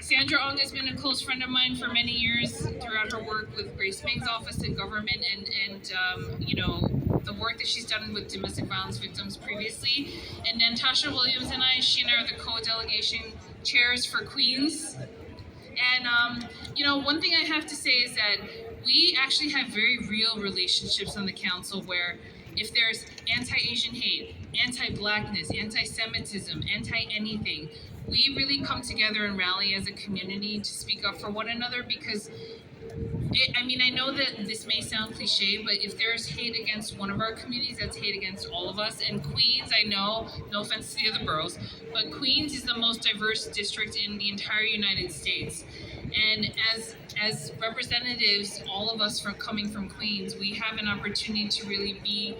Sandra Ong has been a close friend of mine for many years throughout her work with Grace Ming's office in government and you know, the work that she's done with domestic violence victims previously. And then Tasha Williams and she and I are the co-delegation chairs for Queens. And you know, one thing I have to say is that we actually have very real relationships on the council where if there's anti-Asian hate, anti-blackness, anti-Semitism, anti-anything, we really come together and rally as a community to speak up for one another because I mean, I know that this may sound cliche, but if there's hate against one of our communities, that's hate against all of us. And Queens, I know, no offense to the other boroughs, but Queens is the most diverse district in the entire United States. And as representatives, all of us coming from Queens, we have an opportunity to really be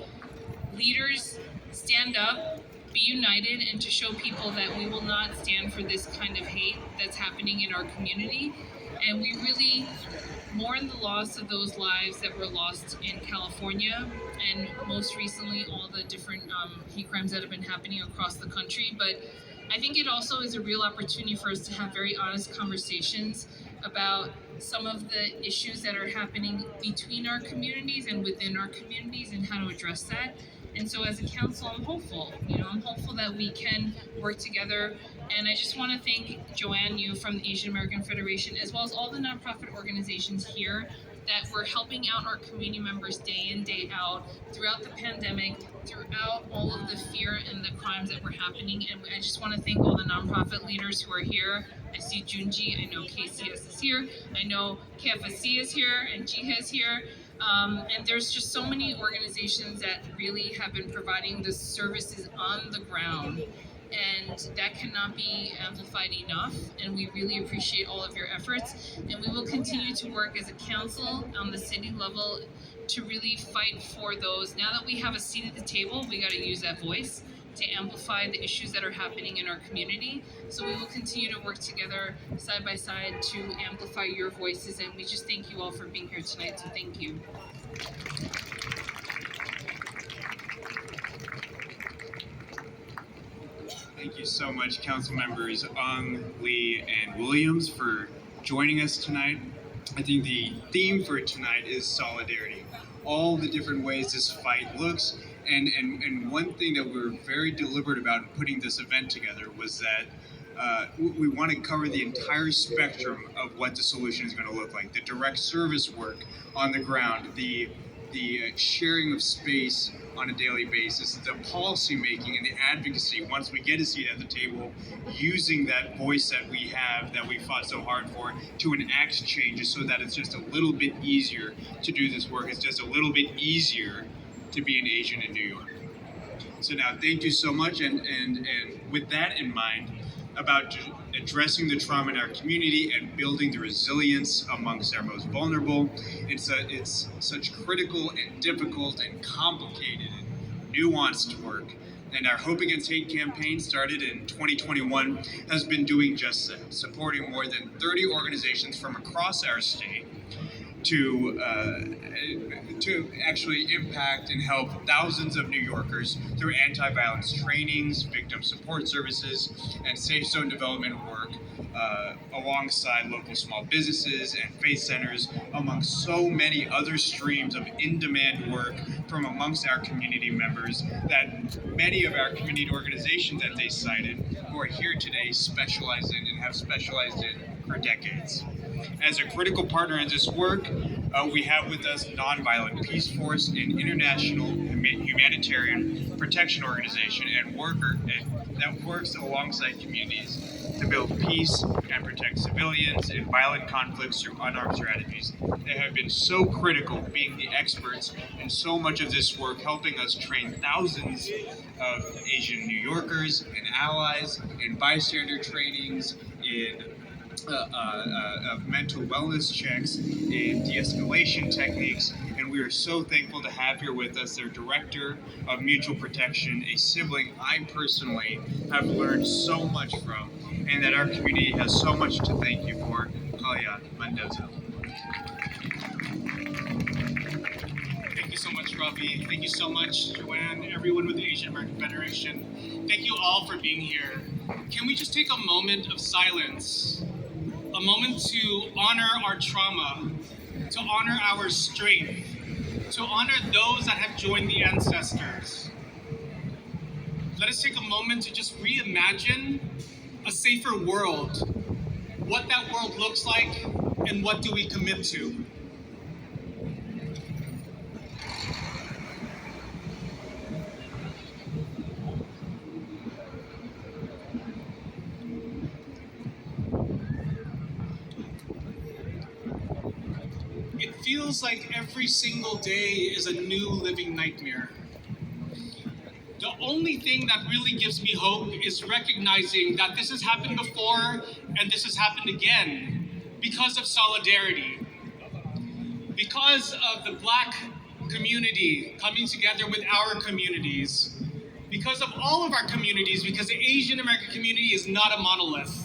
leaders, stand up, be united, and to show people that we will not stand for this kind of hate that's happening in our community. And we really mourn the loss of those lives that were lost in California, and most recently all the different hate crimes that have been happening across the country. But I think it also is a real opportunity for us to have very honest conversations about some of the issues that are happening between our communities and within our communities and how to address that. And so as a council, I'm hopeful. You know, I'm hopeful that we can work together. And I just want to thank Joanne, you from the Asian American Federation, as well as all the nonprofit organizations here that were helping out our community members day in, day out throughout the pandemic, throughout all of the fear and the crimes that were happening. And I just want to thank all the nonprofit leaders who are here. I see Junji, I know KCS is here, I know KFSC is here, and Jiha is here. And there's just so many organizations that really have been providing the services on the ground, and that cannot be amplified enough, and we really appreciate all of your efforts, and we will continue to work as a council on the city level to really fight for those. Now that we have a seat at the table, we got to use that voice to amplify the issues that are happening in our community. So we will continue to work together side by side to amplify your voices, and we just thank you all for being here tonight, so thank you. Thank you so much, council members Ung, Lee, and Williams, for joining us tonight. I think the theme for tonight is solidarity. All the different ways this fight looks, and one thing that we're very deliberate about in putting this event together was that we want to cover the entire spectrum of what the solution is going to look like. The direct service work on the ground, the sharing of space on a daily basis, the policy making and the advocacy once we get a seat at the table, using that voice that we have, that we fought so hard for, to enact changes so that it's just a little bit easier to do this work. It's just a little bit easier to be an Asian in New York. So now, thank you so much, and with that in mind, about addressing the trauma in our community and building the resilience amongst our most vulnerable. It's such critical and difficult and complicated and nuanced work. And our Hope Against Hate campaign, started in 2021, has been doing just that, supporting more than 30 organizations from across our state to actually impact and help thousands of New Yorkers through anti-violence trainings, victim support services, and safe zone development work alongside local small businesses and faith centers, among so many other streams of in-demand work from amongst our community members that many of our community organizations that they cited who are here today specialize in and have specialized in for decades. As a critical partner in this work, we have with us Nonviolent Peace Force, an international humanitarian protection organization and worker that works alongside communities to build peace and protect civilians in violent conflicts through unarmed strategies. They have been so critical, being the experts in so much of this work, helping us train thousands of Asian New Yorkers and allies in bystander trainings, in mental wellness checks, and de-escalation techniques, and we are so thankful to have here with us their Director of Mutual Protection, a sibling I personally have learned so much from, and that our community has so much to thank you for, Kalia Mendoza. Thank you so much, Ravi. Thank you so much, Joanne, everyone with the Asian American Federation. Thank you all for being here. Can we just take a moment of silence? A moment to honor our trauma, to honor our strength, to honor those that have joined the ancestors. Let us take a moment to just reimagine a safer world, what that world looks like, and what do we commit to. It feels like every single day is a new living nightmare. The only thing that really gives me hope is recognizing that this has happened before and this has happened again because of solidarity. Because of the Black community coming together with our communities. Because of all of our communities, because the Asian American community is not a monolith.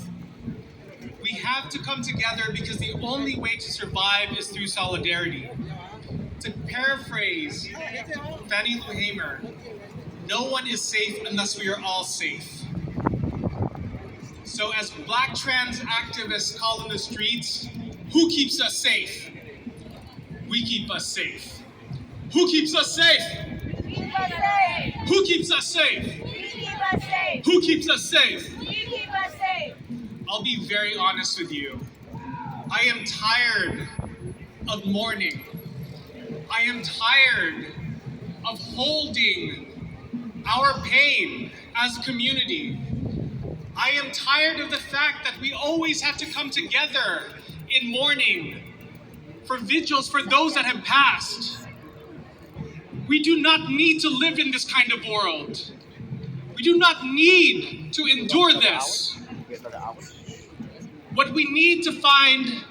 We have to come together because the only way to survive is through solidarity. To paraphrase Fannie Lou Hamer, no one is safe unless we are all safe. So as Black trans activists call in the streets, who keeps us safe? We keep us safe. Who keeps us safe? We keep us safe. Who keeps us safe? We keep us safe. Who keeps us safe? We keep us safe. I'll be very honest with you. I am tired of mourning. I am tired of holding our pain as a community. I am tired of the fact that we always have to come together in mourning for vigils for those that have passed. We do not need to live in this kind of world. We do not need to endure this. What we need to find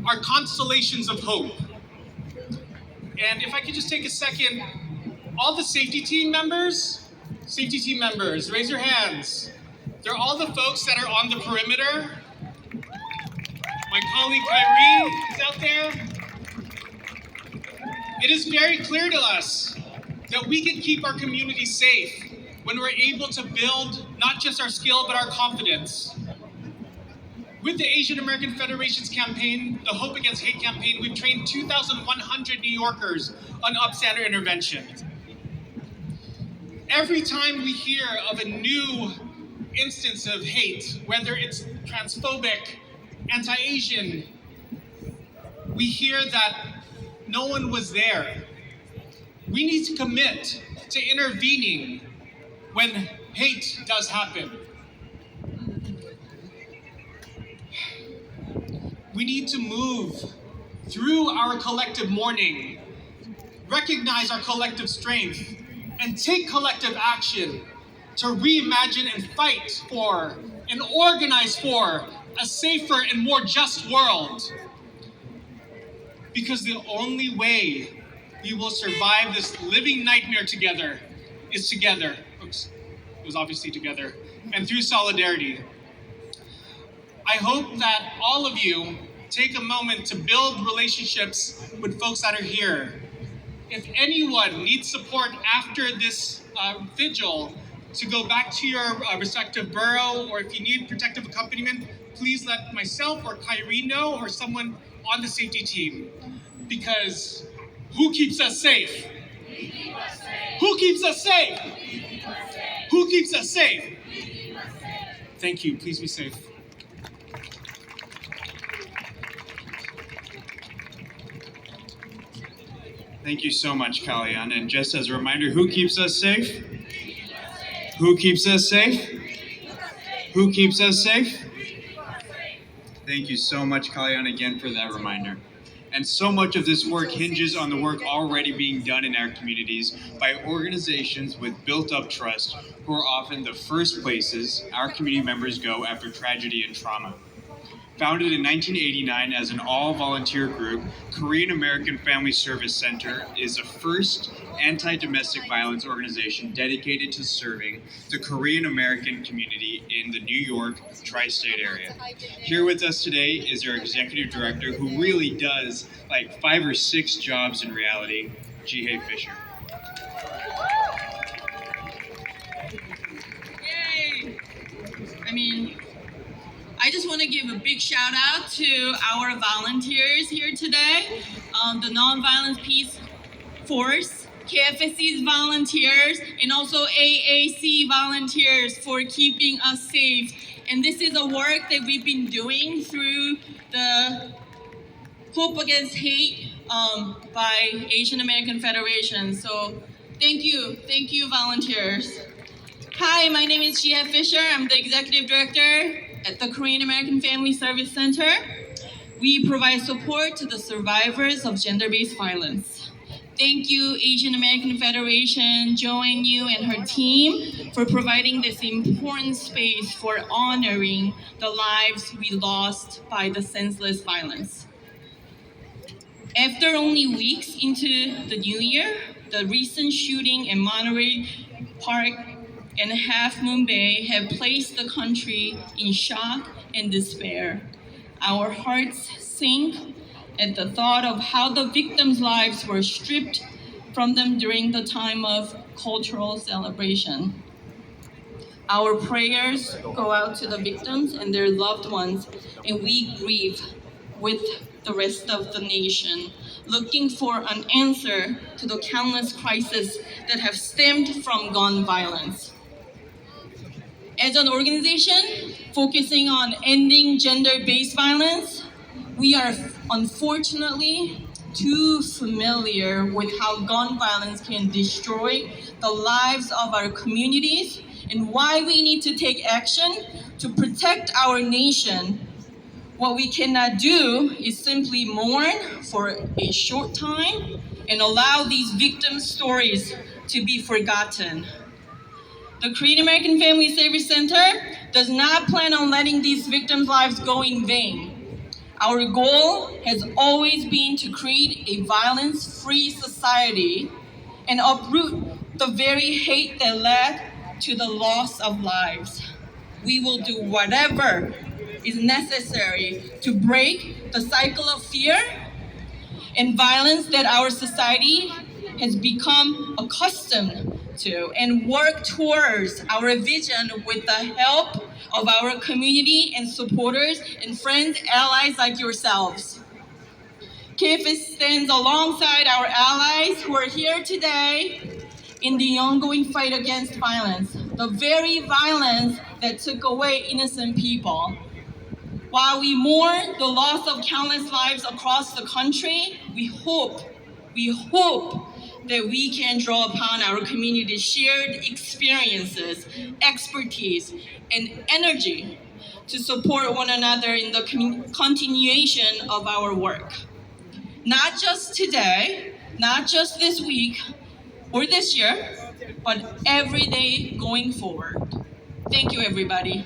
are constellations of hope. And if I could just take a second, all the safety team members, raise your hands. They're all the folks that are on the perimeter. My colleague Kyrie is out there. It is very clear to us that we can keep our community safe when we're able to build not just our skill, but our confidence. With the Asian American Federation's campaign, the Hope Against Hate campaign, we've trained 2,100 New Yorkers on upstander intervention. Every time we hear of a new instance of hate, whether it's transphobic, anti-Asian, we hear that no one was there. We need to commit to intervening when hate does happen. We need to move through our collective mourning, recognize our collective strength, and take collective action to reimagine and fight for and organize for a safer and more just world. Because the only way we will survive this living nightmare together is together. Oops, it was obviously together. And through solidarity. I hope that all of you take a moment to build relationships with folks that are here. If anyone needs support after this vigil to go back to your respective borough, or if you need protective accompaniment, please let myself or Kyrie know, or someone on the safety team. Because who keeps us safe? Who keeps us safe? Who keeps us safe? Thank you. Please be safe. Thank you so much, Kalyan. And just as a reminder, who keeps us safe? Who keeps us safe? Who keeps us safe? Thank you so much, Kalyan, again for that reminder. And so much of this work hinges on the work already being done in our communities by organizations with built-up trust, who are often the first places our community members go after tragedy and trauma. Founded in 1989 as an all-volunteer group, Korean American Family Service Center is the first anti-domestic violence organization dedicated to serving the Korean American community in the New York tri-state area. Here with us today is our executive director, who really does like 5 or 6 jobs in reality, Ji-Hae Fisher. Yay! I just want to give a big shout out to our volunteers here today, the Nonviolence Peace Force, KFSC's volunteers, and also AAC volunteers for keeping us safe. And this is a work that we've been doing through the Hope Against Hate by Asian American Federation. So thank you volunteers. Hi, my name is Ji-Hae Fisher. I'm the executive director at the Korean American Family Service Center. We provide support to the survivors of gender-based violence. Thank you, Asian American Federation, Joanne Yu and her team for providing this important space for honoring the lives we lost by the senseless violence. After only weeks into the new year, the recent shooting in Monterey Park and Half Moon Bay have placed the country in shock and despair. Our hearts sink at the thought of how the victims' lives were stripped from them during the time of cultural celebration. Our prayers go out to the victims and their loved ones, and we grieve with the rest of the nation, looking for an answer to the countless crises that have stemmed from gun violence. As an organization focusing on ending gender-based violence, we are unfortunately too familiar with how gun violence can destroy the lives of our communities and why we need to take action to protect our nation. What we cannot do is simply mourn for a short time and allow these victims' stories to be forgotten. The Korean American Family Service Center does not plan on letting these victims' lives go in vain. Our goal has always been to create a violence-free society and uproot the very hate that led to the loss of lives. We will do whatever is necessary to break the cycle of fear and violence that our society has become accustomed to and work towards our vision with the help of our community and supporters and friends, allies like yourselves. KFS stands alongside our allies who are here today in the ongoing fight against violence, the very violence that took away innocent people. While we mourn the loss of countless lives across the country, we hope that we can draw upon our community's shared experiences, expertise, and energy to support one another in the continuation of our work. Not just today, not just this week or this year, but every day going forward. Thank you, everybody.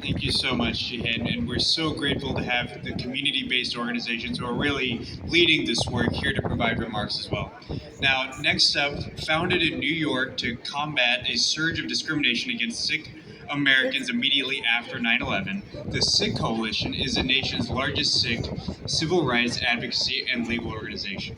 Thank you so much, Jihin, and we're so grateful to have the community-based organizations who are really leading this work here to provide remarks as well. Now, next up, founded in New York to combat a surge of discrimination against Sikh Americans immediately after 9/11, the Sikh Coalition is the nation's largest Sikh civil rights advocacy and legal organization.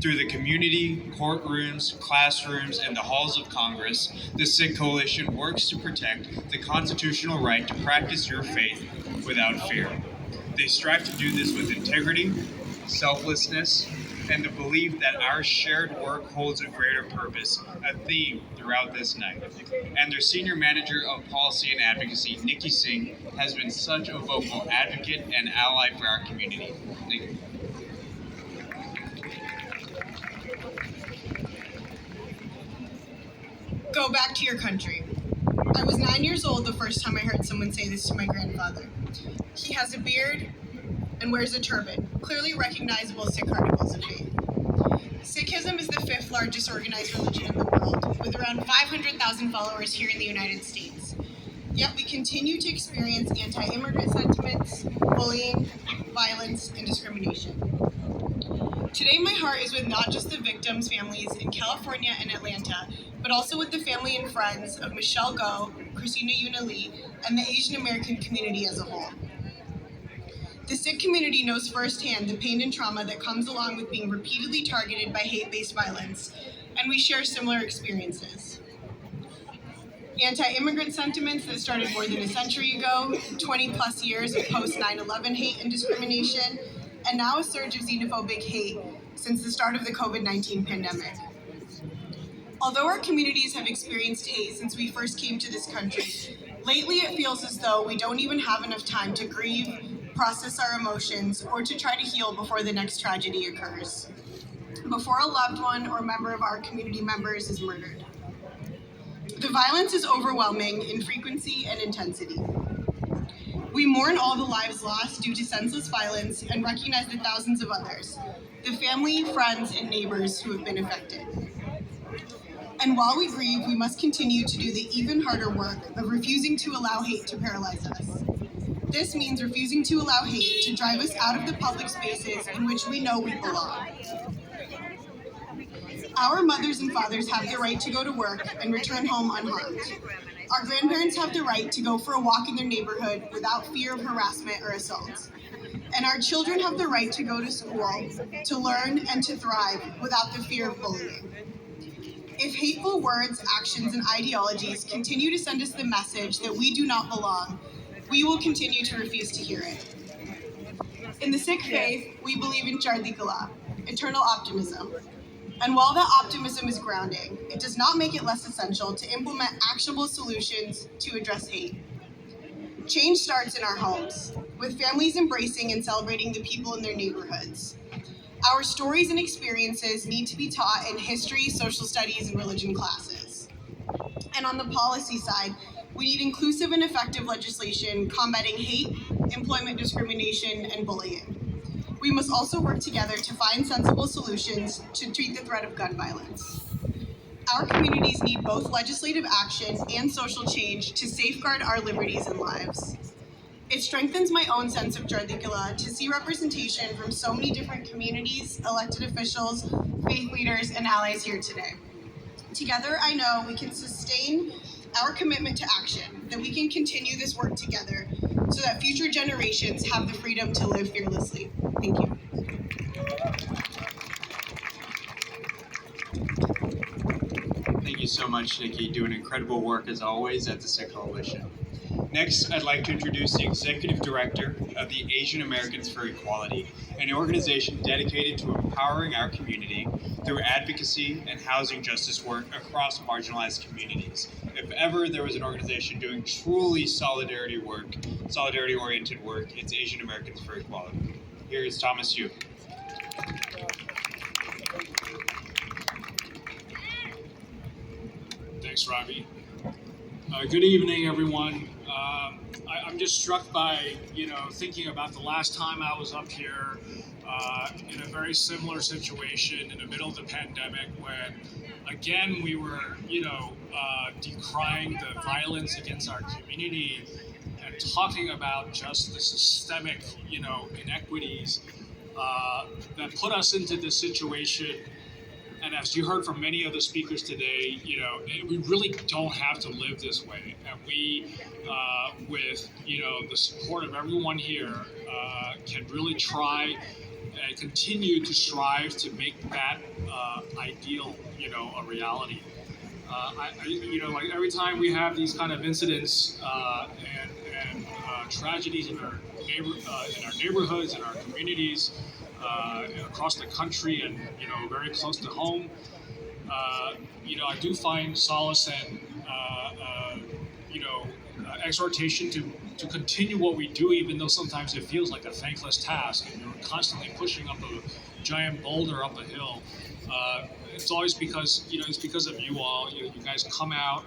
Through the community, courtrooms, classrooms, and the halls of Congress, the Sikh Coalition works to protect the constitutional right to practice your faith without fear. They strive to do this with integrity, selflessness, and the belief that our shared work holds a greater purpose, a theme throughout this night. And their senior manager of policy and advocacy, Nikki Singh, has been such a vocal advocate and ally for our community. Nikki. Go back to your country. I was 9 years old the first time I heard someone say this to my grandfather. He has a beard and wears a turban, clearly recognizable Sikh articles of faith. Sikhism is the 5th largest organized religion in the world, with around 500,000 followers here in the United States. Yet we continue to experience anti-immigrant sentiments, bullying, violence, and discrimination. Today, my heart is with not just the victims' families in California and Atlanta, but also with the family and friends of Michelle Go, Christina Yuna Lee, and the Asian American community as a whole. The Sikh community knows firsthand the pain and trauma that comes along with being repeatedly targeted by hate-based violence, and we share similar experiences. Anti-immigrant sentiments that started more than a century ago, 20-plus years of post-9/11 hate and discrimination, and now a surge of xenophobic hate since the start of the COVID-19 pandemic. Although our communities have experienced hate since we first came to this country, lately it feels as though we don't even have enough time to grieve, process our emotions, or to try to heal before the next tragedy occurs. Before a loved one or member of our community members is murdered. The violence is overwhelming in frequency and intensity. We mourn all the lives lost due to senseless violence and recognize the thousands of others, the family, friends, and neighbors who have been affected. And while we grieve, we must continue to do the even harder work of refusing to allow hate to paralyze us. This means refusing to allow hate to drive us out of the public spaces in which we know we belong. Our mothers and fathers have the right to go to work and return home unharmed. Our grandparents have the right to go for a walk in their neighborhood without fear of harassment or assault. And our children have the right to go to school, to learn, and to thrive without the fear of bullying. If hateful words, actions, and ideologies continue to send us the message that we do not belong, we will continue to refuse to hear it. In the Sikh faith, we believe in Chardi Kala, eternal optimism. And while that optimism is grounding, it does not make it less essential to implement actionable solutions to address hate. Change starts in our homes, with families embracing and celebrating the people in their neighborhoods. Our stories and experiences need to be taught in history, social studies, and religion classes. And on the policy side, we need inclusive and effective legislation combating hate, employment discrimination, and bullying. We must also work together to find sensible solutions to treat the threat of gun violence. Our communities need both legislative action and social change to safeguard our liberties and lives. It strengthens my own sense of Jardikala to see representation from so many different communities, elected officials, faith leaders, and allies here today. Together, I know we can sustain our commitment to action, that we can continue this work together so that future generations have the freedom to live fearlessly. Thank you. Thank you so much, Nikki. Doing incredible work as always at the SICK Coalition. Next, I'd like to introduce the Executive Director of the Asian Americans for Equality, an organization dedicated to empowering our community through advocacy and housing justice work across marginalized communities. If ever there was an organization doing truly solidarity-oriented work, it's Asian Americans for Equality. Here is Thomas Yu. Thanks, Robbie. Good evening, everyone. I'm just struck by, thinking about the last time I was up here in a very similar situation in the middle of the pandemic when, again, we were, decrying the violence against our community and talking about just the systemic, inequities that put us into this situation. And as you heard from many of the speakers today, we really don't have to live this way. And we, with, the support of everyone here, can really try and continue to strive to make that ideal, a reality. Like every time we have these kind of incidents and tragedies in our neighborhoods, in our communities, across the country, and very close to home, I do find solace and exhortation to continue what we do, even though sometimes it feels like a thankless task and you're constantly pushing up a giant boulder up a hill. It's always because it's because of you all. You guys come out.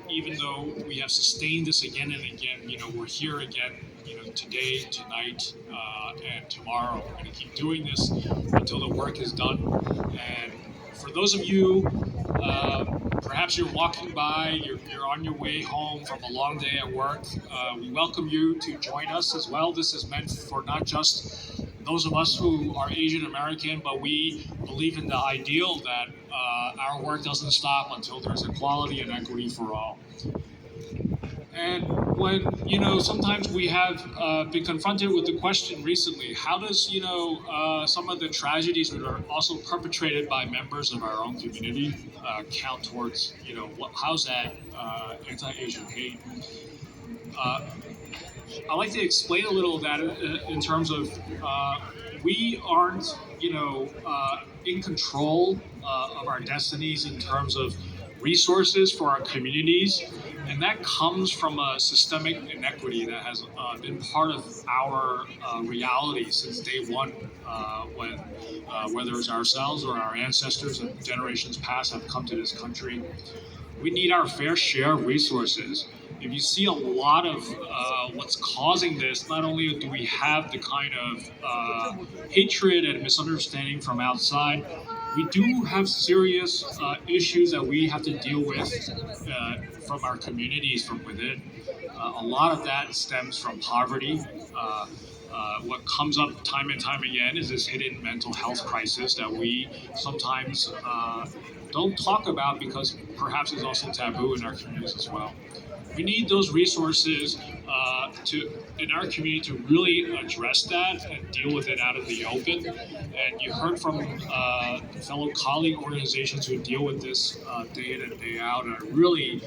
Even though we have sustained this again and again, we're here again, today, tonight, and tomorrow. We're going to keep doing this until the work is done. And for those of you, perhaps you're walking by, you're on your way home from a long day at work, we welcome you to join us as well. This is meant for not just those of us who are Asian American, but we believe in the ideal that our work doesn't stop until there's equality and equity for all. And when, sometimes we have been confronted with the question recently, how does, some of the tragedies that are also perpetrated by members of our own community count towards, how's that anti-Asian hate? I'd like to explain a little of that in terms of we aren't, in control of our destinies in terms of resources for our communities, and that comes from a systemic inequity that has been part of our reality since day one, when whether it's ourselves or our ancestors and generations past have come to this country. We need our fair share of resources. If you see a lot of what's causing this, not only do we have the kind of hatred and misunderstanding from outside, we do have serious issues that we have to deal with from our communities from within. A lot of that stems from poverty. What comes up time and time again is this hidden mental health crisis that we sometimes don't talk about because perhaps it's also taboo in our communities as well. We need those resources in our community to really address that and deal with it out of the open. And you heard from fellow colleague organizations who deal with this day in and day out. And I really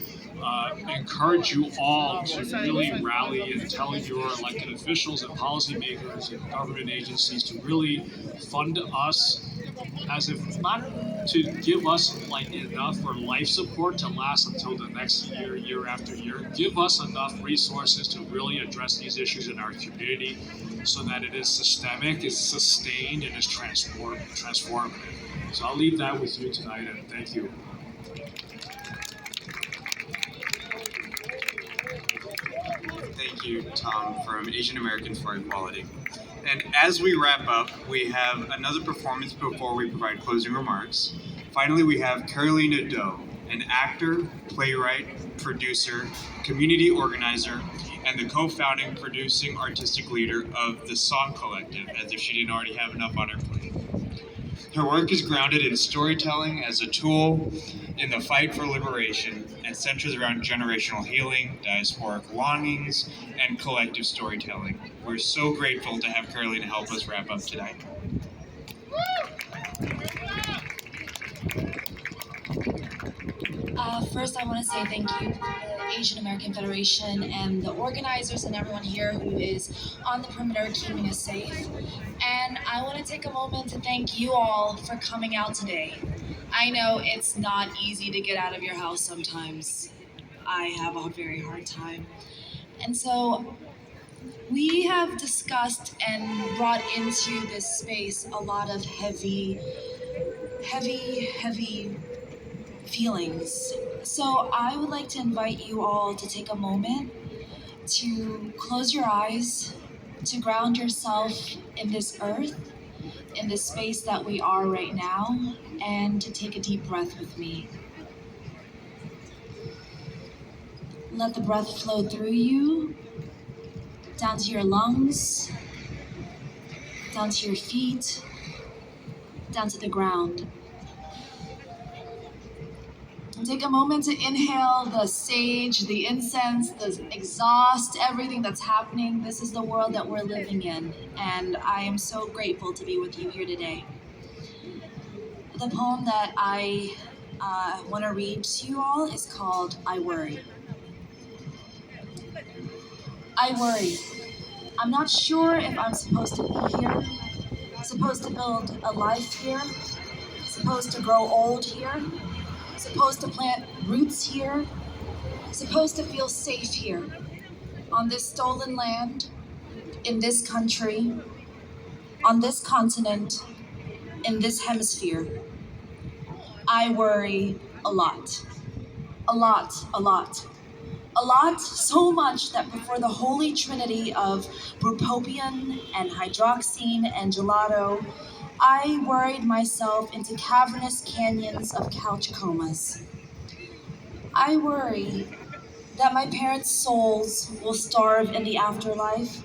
encourage you all to really rally and tell your elected officials and policymakers and government agencies to really fund us, as if not to give us enough or life support to last until the next year, year after year. Give us enough resources to really address these issues in our community so that it is systemic, is sustained, and is transformative. So I'll leave that with you tonight, and thank you. Thank you, Tom, from Asian Americans for Equality. And as we wrap up, we have another performance before we provide closing remarks. Finally, we have Carolina Doe, an actor, playwright, producer, community organizer, and the co-founding producing artistic leader of the Song Collective, as if she didn't already have enough on her plate. Her work is grounded in storytelling as a tool in the fight for liberation and centers around generational healing, diasporic longings, and collective storytelling. We're so grateful to have Carolina help us wrap up today. First, I want to say thank you to the Asian American Federation and the organizers and everyone here who is on the perimeter keeping us safe. And I want to take a moment to thank you all for coming out today. I know it's not easy to get out of your house sometimes. I have a very hard time. And so we have discussed and brought into this space a lot of heavy feelings. So I would like to invite you all to take a moment to close your eyes, to ground yourself in this earth, in this space that we are right now, and to take a deep breath with me. Let the breath flow through you, down to your lungs, down to your feet, down to the ground. Take a moment to inhale the sage, the incense, the exhaust, everything that's happening. This is the world that we're living in, and I am so grateful to be with you here today. The poem that I want to read to you all is called I Worry. I worry. I'm not sure if I'm supposed to be here, supposed to build a life here, supposed to grow old here, supposed to plant roots here, supposed to feel safe here, on this stolen land, in this country, on this continent, in this hemisphere. I worry a lot. A lot, a lot. A lot, so much that before the holy trinity of bupropion and hydroxine and gelato, I worried myself into cavernous canyons of couch comas. I worry that my parents' souls will starve in the afterlife,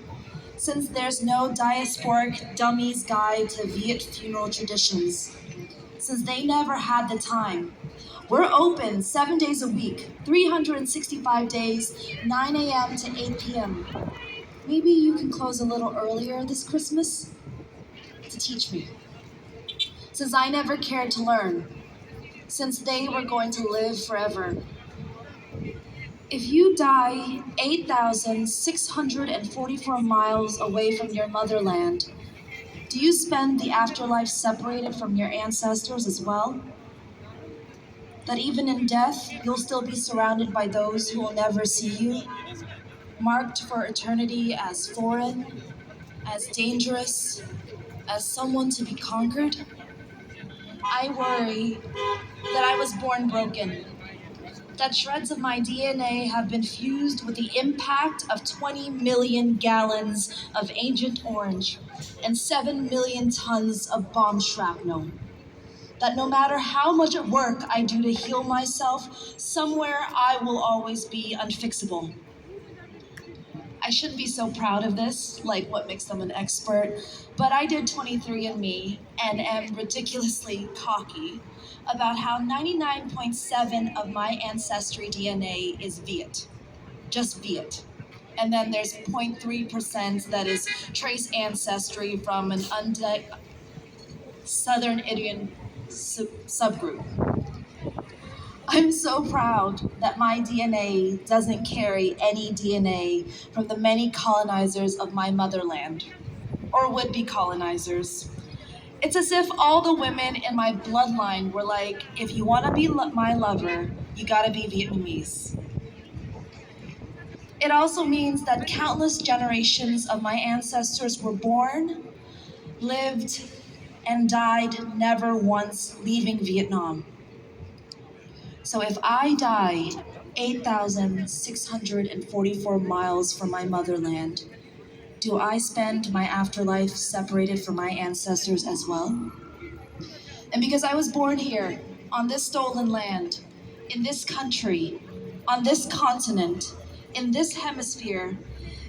since there's no diasporic dummy's guide to Viet funeral traditions, since they never had the time. We're open 7 days a week, 365 days, 9 a.m. to 8 p.m. Maybe you can close a little earlier this Christmas to teach me, since I never cared to learn, since they were going to live forever. If you die 8,644 miles away from your motherland, do you spend the afterlife separated from your ancestors as well? That even in death, you'll still be surrounded by those who will never see you, marked for eternity as foreign, as dangerous, as someone to be conquered? I worry that I was born broken, that shreds of my DNA have been fused with the impact of 20 million gallons of Agent Orange and 7 million tons of bomb shrapnel. That no matter how much work I do to heal myself, somewhere I will always be unfixable. I shouldn't be so proud of this, like what makes them an expert, but I did 23andMe and am ridiculously cocky about how 99.7 of my ancestry DNA is Viet, just Viet. And then there's 0.3% that is trace ancestry from an Southern Indian subgroup. I'm so proud that my DNA doesn't carry any DNA from the many colonizers of my motherland, or would-be colonizers. It's as if all the women in my bloodline were like, if you want to be my lover, you gotta be Vietnamese. It also means that countless generations of my ancestors were born, lived, and died never once leaving Vietnam. So if I die 8,644 miles from my motherland, do I spend my afterlife separated from my ancestors as well? And because I was born here, on this stolen land, in this country, on this continent, in this hemisphere,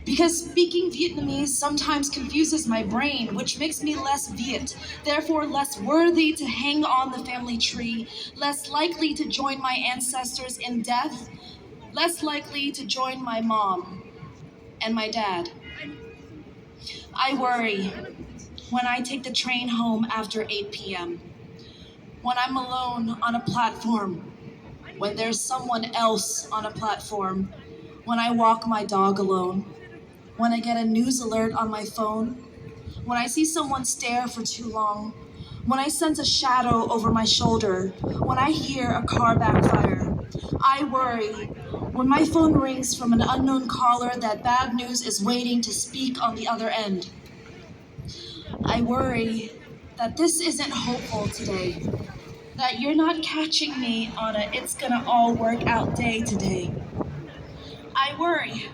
Because speaking Vietnamese sometimes confuses my brain, which makes me less Viet, therefore less worthy to hang on the family tree, less likely to join my ancestors in death, less likely to join my mom and my dad. I worry when I take the train home after 8 p.m., when I'm alone on a platform, when there's someone else on a platform, when I walk my dog alone, when I get a news alert on my phone, when I see someone stare for too long, when I sense a shadow over my shoulder, when I hear a car backfire. I worry when my phone rings from an unknown caller that bad news is waiting to speak on the other end. I worry that this isn't hopeful today, that you're not catching me on a it's gonna all work out day today. I worry,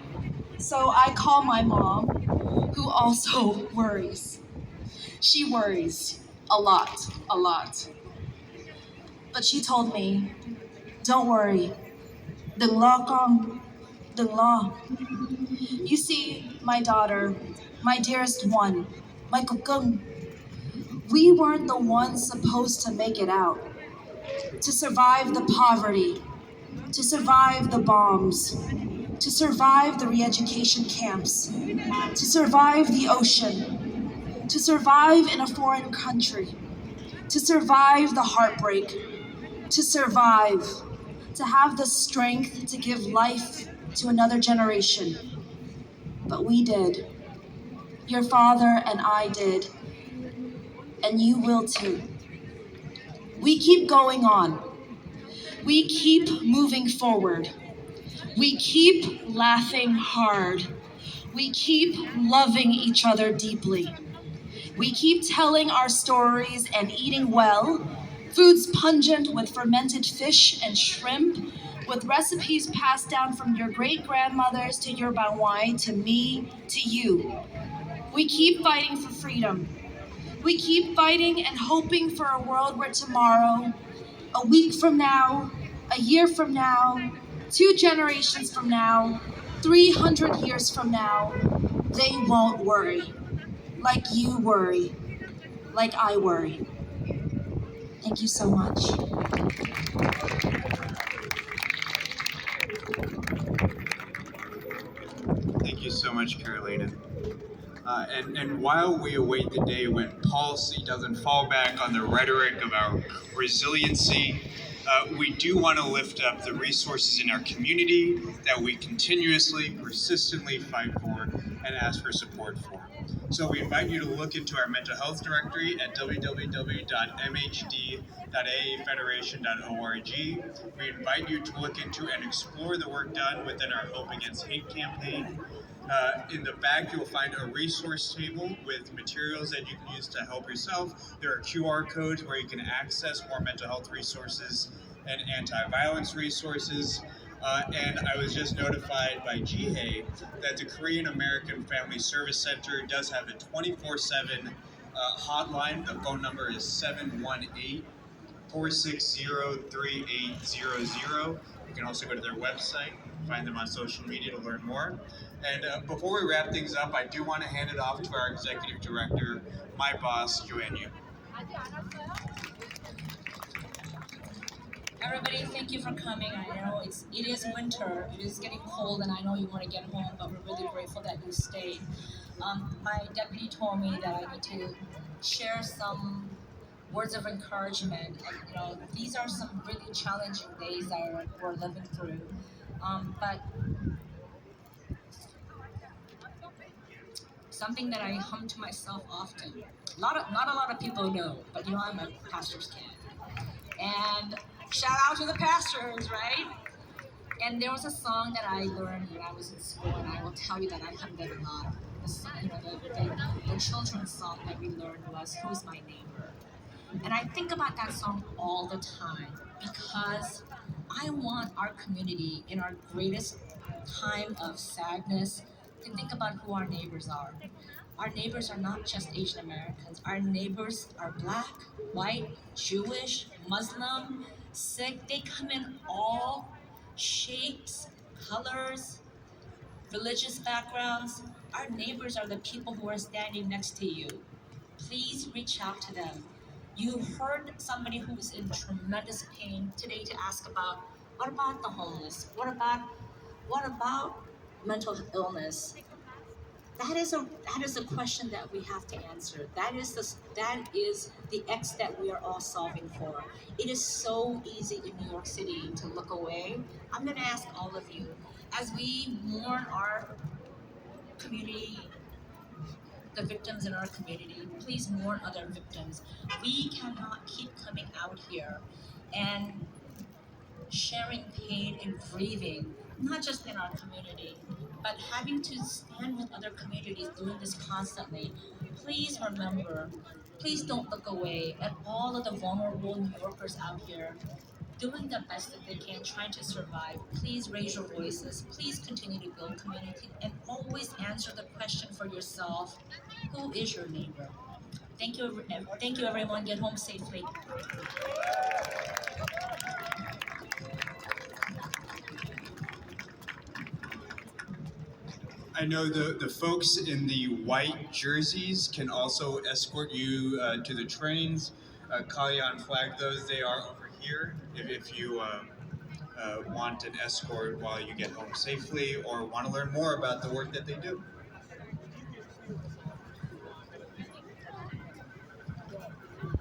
so I call my mom, who also worries. She worries a lot. But she told me, don't worry, đừng lo con, đừng lo. You see, my daughter, my dearest one, my cục we weren't the ones supposed to make it out, to survive the poverty, to survive the bombs, to survive the re-education camps, to survive the ocean, to survive in a foreign country, to survive the heartbreak, to survive, to have the strength to give life to another generation. But we did. Your father and I did. And you will too. We keep going on. We keep moving forward. We keep laughing hard. We keep loving each other deeply. We keep telling our stories and eating well, foods pungent with fermented fish and shrimp, with recipes passed down from your great-grandmothers to your Bawai, to me, to you. We keep fighting for freedom. We keep fighting and hoping for a world where tomorrow, a week from now, a year from now, 2 generations from now, 300 years from now, they won't worry. Like you worry. Like I worry. Thank you so much. Thank you so much, Carolina. And while we await the day when policy doesn't fall back on the rhetoric of our resiliency, we do want to lift up the resources in our community that we continuously, persistently fight for and ask for support for. So we invite you to look into our mental health directory at www.mhd.aafederation.org. We invite you to look into and explore the work done within our Hope Against Hate campaign. In the back, you'll find a resource table with materials that you can use to help yourself. There are QR codes where you can access more mental health resources and anti-violence resources. And I was just notified by Jihei that the Korean American Family Service Center does have a 24/7 hotline. The phone number is 718-460-3800. You can also go to their website, find them on social media to learn more. And before we wrap things up, I do want to hand it off to our executive director, my boss, Joanne Yu. Everybody, thank you for coming. I know it is winter, it is getting cold, and I know you want to get home, but we're really grateful that you stayed. My deputy told me that I need to share some words of encouragement. And, these are some really challenging days that we're living through. But something that I hum to myself often. Not a lot of people know, but I'm a pastor's kid. And shout out to the pastors, right? And there was a song that I learned when I was in school, and I will tell you that I hummed it a lot. The children's song that we learned was "Who's My Neighbor?" And I think about that song all the time because I want our community in our greatest time of sadness to think about who our neighbors are. Our neighbors are not just Asian Americans. Our neighbors are Black, white, Jewish, Muslim, Sikh. They come in all shapes, colors, religious backgrounds, our neighbors are the people who are standing next to you. Please reach out to them. You heard somebody who's in tremendous pain today to ask about what about the homeless? What about mental illness? That is a question that we have to answer. That is the X that we are all solving for. It is so easy in New York City to look away. I'm going to ask all of you, as we mourn our community, the victims in our community, please mourn other victims. We cannot keep coming out here and sharing pain and grieving, not just in our community, but having to stand with other communities doing this constantly. Please remember, please don't look away at all of the vulnerable New Yorkers out here doing the best that they can, trying to survive. Please raise your voices. Please continue to build community and always answer the question for yourself, who is your neighbor? Thank you everyone. Get home safely. I know the folks in the white jerseys can also escort you to the trains. Kalyan flagged those. They are over here if you want an escort while you get home safely or want to learn more about the work that they do.